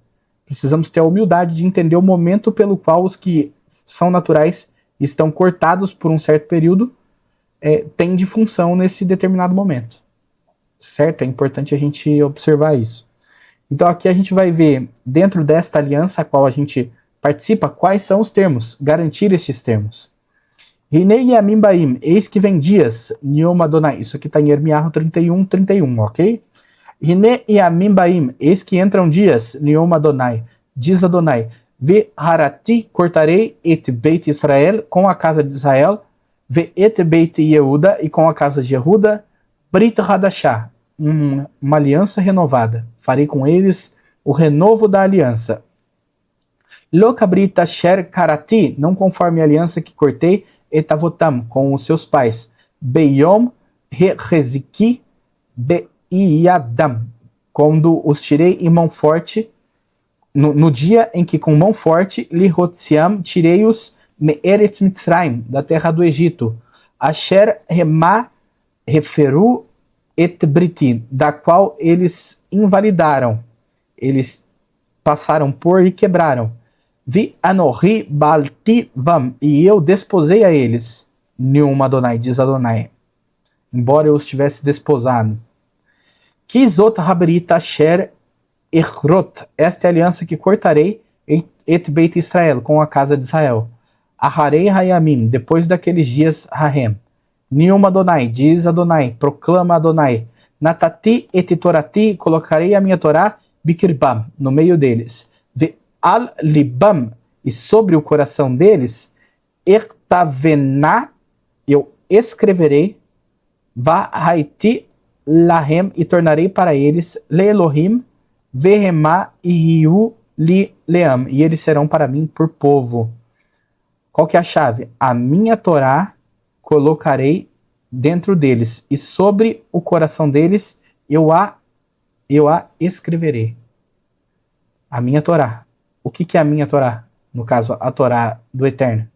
precisamos ter a humildade de entender o momento pelo qual os que são naturais estão cortados por um certo período, têm de função nesse determinado momento. Certo? É importante a gente observar isso. Então aqui a gente vai ver, dentro desta aliança a qual a gente participa, quais são os termos, garantir esses termos. Hinei Yamim Baim, eis que vem dias, Niom Adonai. Isso aqui está em Irmiyahu 31, ok? Hinei Yamim Baim, eis que entram dias, Niom Adonai. Diz Adonai, Ve harati, cortarei et Beit Israel, com a casa de Israel, Ve et Beit Yehuda, e com a casa de Yehuda, Brit Hadashah, uma aliança renovada. Farei com eles o renovo da aliança. Lokabrit Asher Karati, não conforme a aliança que cortei, Etavotam, com os seus pais. Beyom Reziki Beiyadam, quando os tirei em mão forte, no dia em que com mão forte, Lihotziam, tirei-os Me'eretz Mitzrayim, da terra do Egito. Asher Remah Referu et Briti, da qual eles invalidaram, eles passaram por e quebraram. Vi Anohi Balti Vam, e eu desposei a eles. Nium Adonai, diz Adonai, embora eu os tivesse desposado. Kizot Haberita Asher Echrot, esta é a aliança que cortarei, et Beit Israel, com a casa de Israel. Aharei Hayamim, depois daqueles dias Rahem. Nium Adonai, diz Adonai, proclama Adonai, Natati et Torati, colocarei a minha Torá, Bikirbam, no meio deles. Ve al libam, e sobre o coração deles, Ertavená, eu escreverei, Va haiti lahem, e tornarei para eles, Le Elohim, Vehemá e Riu li leam, e eles serão para mim por povo. Qual que é a chave? A minha Torá colocarei dentro deles, e sobre o coração deles eu a escreverei. A minha Torá. O que é a minha Torá? No caso, a Torá do Eterno.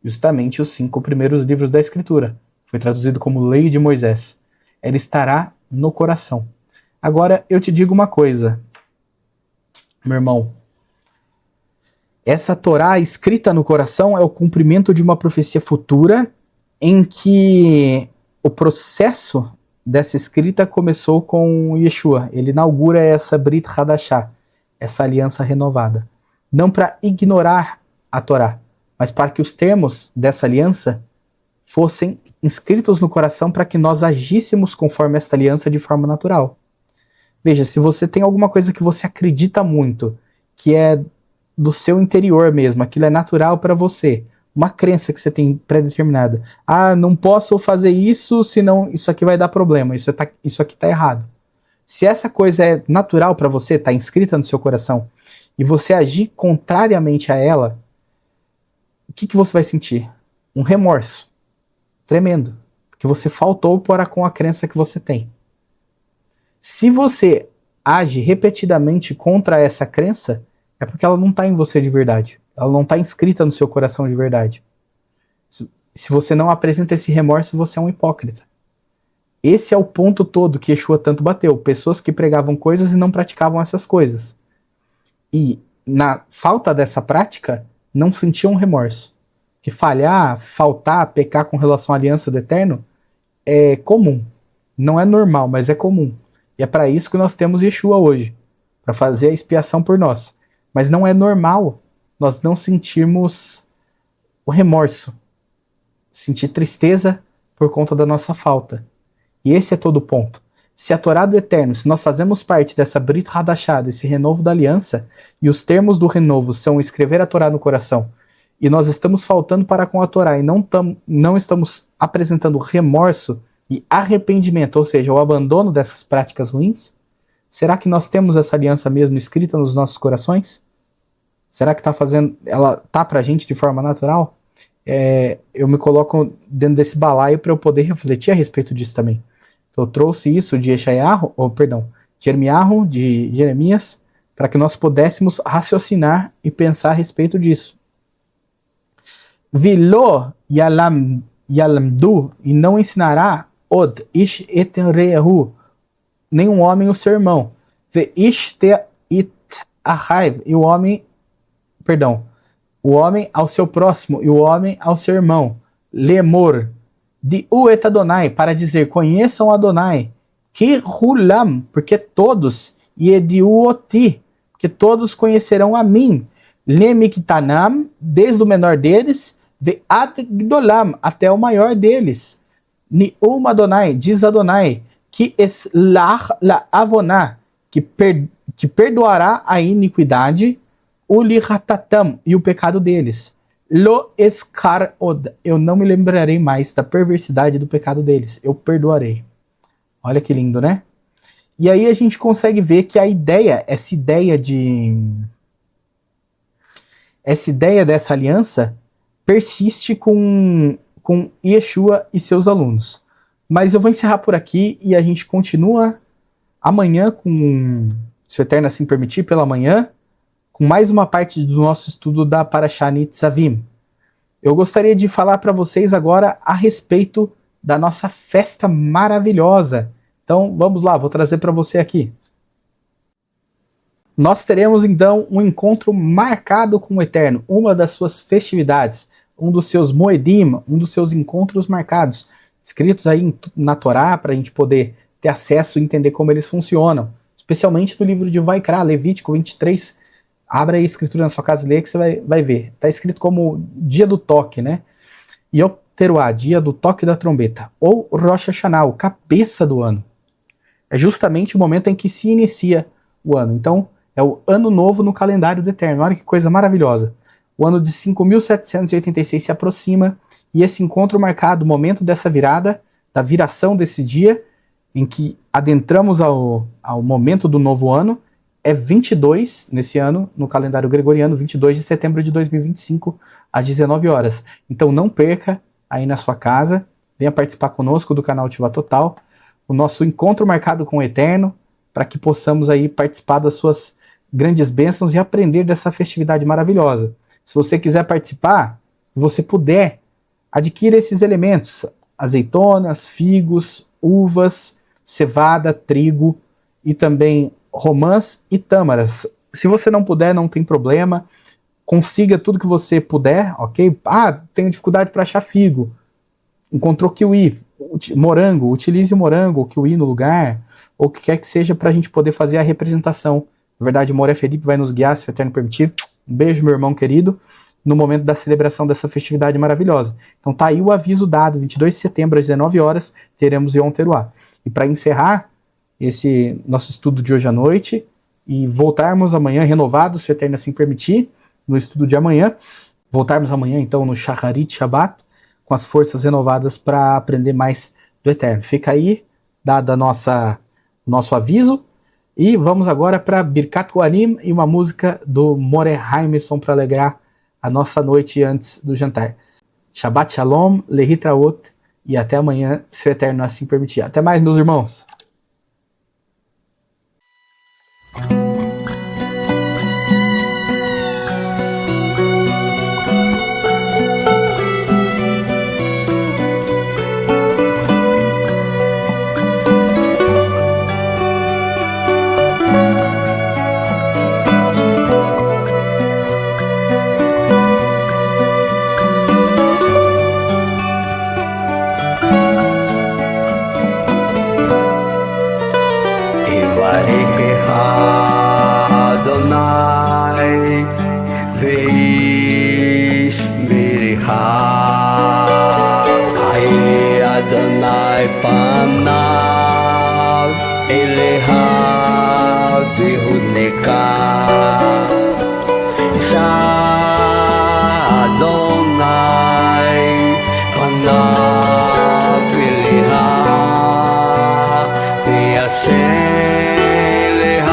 Justamente os 5 primeiros livros da Escritura. Foi traduzido como Lei de Moisés. Ela estará no coração. Agora, eu te digo uma coisa, meu irmão. Essa Torá escrita no coração é o cumprimento de uma profecia futura em que o processo dessa escrita começou com Yeshua. Ele inaugura essa Brit Hadashah, essa aliança renovada. Não para ignorar a Torá, mas para que os termos dessa aliança fossem inscritos no coração para que nós agíssemos conforme esta aliança de forma natural. Veja, se você tem alguma coisa que você acredita muito, que é do seu interior mesmo, aquilo é natural para você, uma crença que você tem pré-determinada. Ah, não posso fazer isso, senão isso aqui vai dar problema, isso aqui está errado. Se essa coisa é natural para você, está inscrita no seu coração, e você agir contrariamente a ela, o que você vai sentir? Um remorso tremendo, porque você faltou para com a crença que você tem. Se você age repetidamente contra essa crença, é porque ela não está em você de verdade. Ela não está inscrita no seu coração de verdade. Se você não apresenta esse remorso, você é um hipócrita. Esse é o ponto todo que Yeshua tanto bateu. Pessoas que pregavam coisas e não praticavam essas coisas. E na falta dessa prática, não sentiam remorso. Que falhar, faltar, pecar com relação à aliança do Eterno é comum. Não é normal, mas é comum. E é para isso que nós temos Yeshua hoje. Para fazer a expiação por nós. Mas não é normal nós não sentirmos o remorso, sentir tristeza por conta da nossa falta. E esse é todo o ponto. Se a Torá do Eterno, se nós fazemos parte dessa Brit Hadashah, desse renovo da aliança, e os termos do renovo são escrever a Torá no coração, e nós estamos faltando para com a Torá, e não estamos apresentando remorso e arrependimento, ou seja, o abandono dessas práticas ruins, será que nós temos essa aliança mesmo escrita nos nossos corações? Será que ela tá pra gente de forma natural? Eu me coloco dentro desse balaio para eu poder refletir a respeito disso também. Eu trouxe isso de de Jeremias, para que nós pudéssemos raciocinar e pensar a respeito disso. Vilo yalamdu, e não ensinará od ish et rehu, nenhum homem o seu irmão. Ve ish te it ahaiv, e o homem ao seu próximo, e o homem ao seu irmão. Lemor, de et Adonai, para dizer, conheçam Adonai, que hulam, porque todos, e ediuoti, porque todos conhecerão a mim, lemiktanam, desde o menor deles, ve ad gdolam, até o maior deles, nium Adonai, diz Adonai, que eslach la avoná, que perdoará a iniquidade, o lihatatam, e o pecado deles. Lo eskar od, eu não me lembrarei mais da perversidade do pecado deles, eu perdoarei. Olha que lindo, né? E aí a gente consegue ver que essa ideia dessa aliança persiste com Yeshua e seus alunos. Mas eu vou encerrar por aqui e a gente continua amanhã se o Eterno assim permitir, pela manhã, com mais uma parte do nosso estudo da Parashá Nitzavim. Eu gostaria de falar para vocês agora a respeito da nossa festa maravilhosa. Então, vamos lá, vou trazer para você aqui. Nós teremos, então, um encontro marcado com o Eterno, uma das suas festividades, um dos seus moedim, um dos seus encontros marcados, escritos aí na Torá, para a gente poder ter acesso e entender como eles funcionam, especialmente no livro de Vaikra, Levítico 23, abra aí a escritura na sua casa e leia que você vai ver. Está escrito como dia do toque, né? Yom Teruah, dia do toque da trombeta. Ou Rosh Hashanah, cabeça do ano. É justamente o momento em que se inicia o ano. Então, é o ano novo no calendário do Eterno. Olha que coisa maravilhosa. O ano de 5.786 se aproxima e esse encontro marcado, o momento dessa virada, da viração desse dia, em que adentramos ao momento do novo ano, é 22, nesse ano, no calendário gregoriano, 22 de setembro de 2025, às 19 horas. Então não perca aí na sua casa, venha participar conosco do canal Ativa Total, o nosso encontro marcado com o Eterno, para que possamos aí participar das suas grandes bênçãos e aprender dessa festividade maravilhosa. Se você quiser participar, você puder, adquira esses elementos, azeitonas, figos, uvas, cevada, trigo e também romãs e tâmaras. Se você não puder, não tem problema. Consiga tudo que você puder, ok? Tenho dificuldade para achar figo. Encontrou kiwi, morango, utilize o morango, o kiwi no lugar, ou o que quer que seja para a gente poder fazer a representação. Na verdade, o Moré Felipe vai nos guiar, se o Eterno permitir. Um beijo, meu irmão querido, no momento da celebração dessa festividade maravilhosa. Então tá aí o aviso dado, 22 de setembro, às 19 horas, teremos Yom Teruah. E para encerrar esse nosso estudo de hoje à noite e voltarmos amanhã renovados, se o Eterno assim permitir, no estudo de amanhã, voltarmos amanhã então no Shacharit Shabbat, com as forças renovadas para aprender mais do Eterno. Fica aí, dado nosso aviso, e vamos agora para Birkat Kohanim e uma música do Moré Heimerson para alegrar a nossa noite antes do jantar. Shabbat Shalom, Lehitraot, e até amanhã, se o Eterno assim permitir. Até mais, meus irmãos!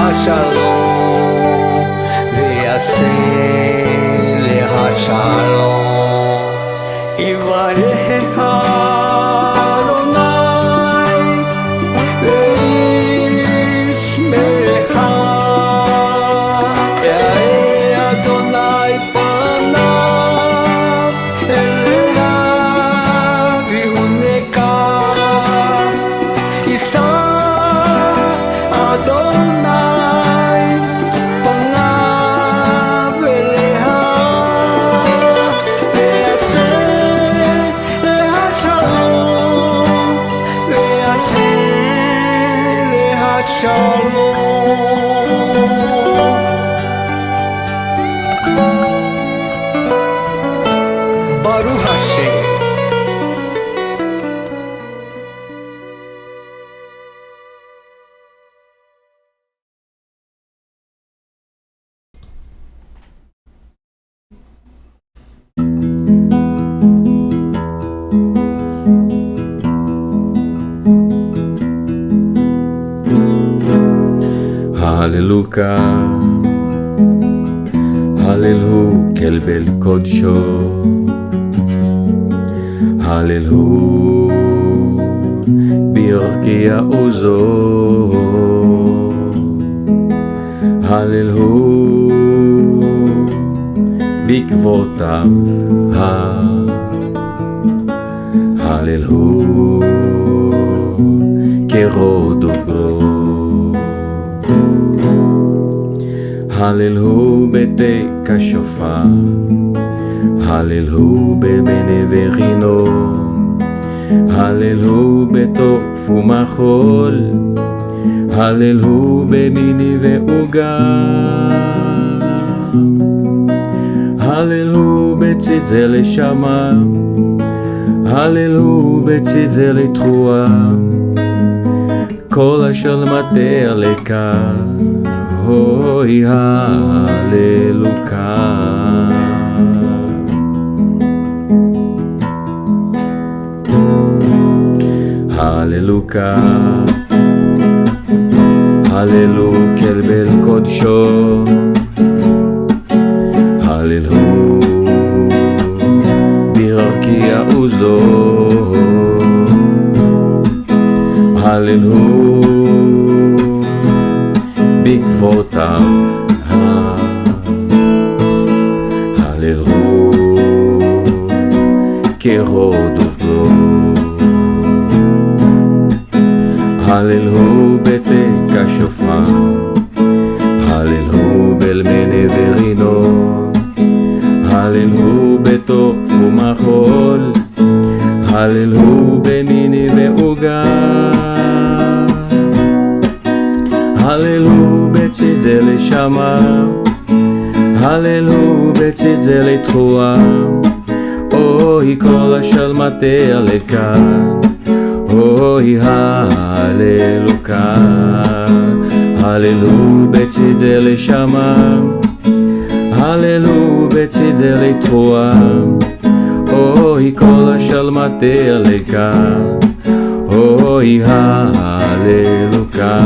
השלום ויעשה לך שלום. יברך אדוני וישמרך, יאיר אדוני פניו אליך ויחונקה. יישא אדוני פניו אליך ויעשה לך שלום, ויעשה לך שלום. ברוך השם. הללוקה, הללו כלבל קודשו, הללו בירכיה עוזו, הללו בעקבותיו, הללו כרוד וגלו. הללו בתיק השופר, הללו במנה ורינו, הללו בתוף ומחול, הללו במיני ועוגה, הללו בציצה לשמה, הללו בציצה לתרועה, כל אשר מטה לקה, אוי הללוקה. הללוקה, הללו כלבל קודשו, הללו בירכיה עוזו, הללו בעקבותיו, הללו כרוד וגלו, הללו בתיק השופר, הללו במנה ורינו, הללו בתוף ומחול, הללו במיני ועוגה, הללו בציצה לשמה, הללו בציצה לתרועה, אוי כל אשר מטה לכאן, אוי הללוקה. הללו בציצה לשמה, הללו בציצה לתרועה, אוי כל אשר מטה לכאן, אוי הללוקה.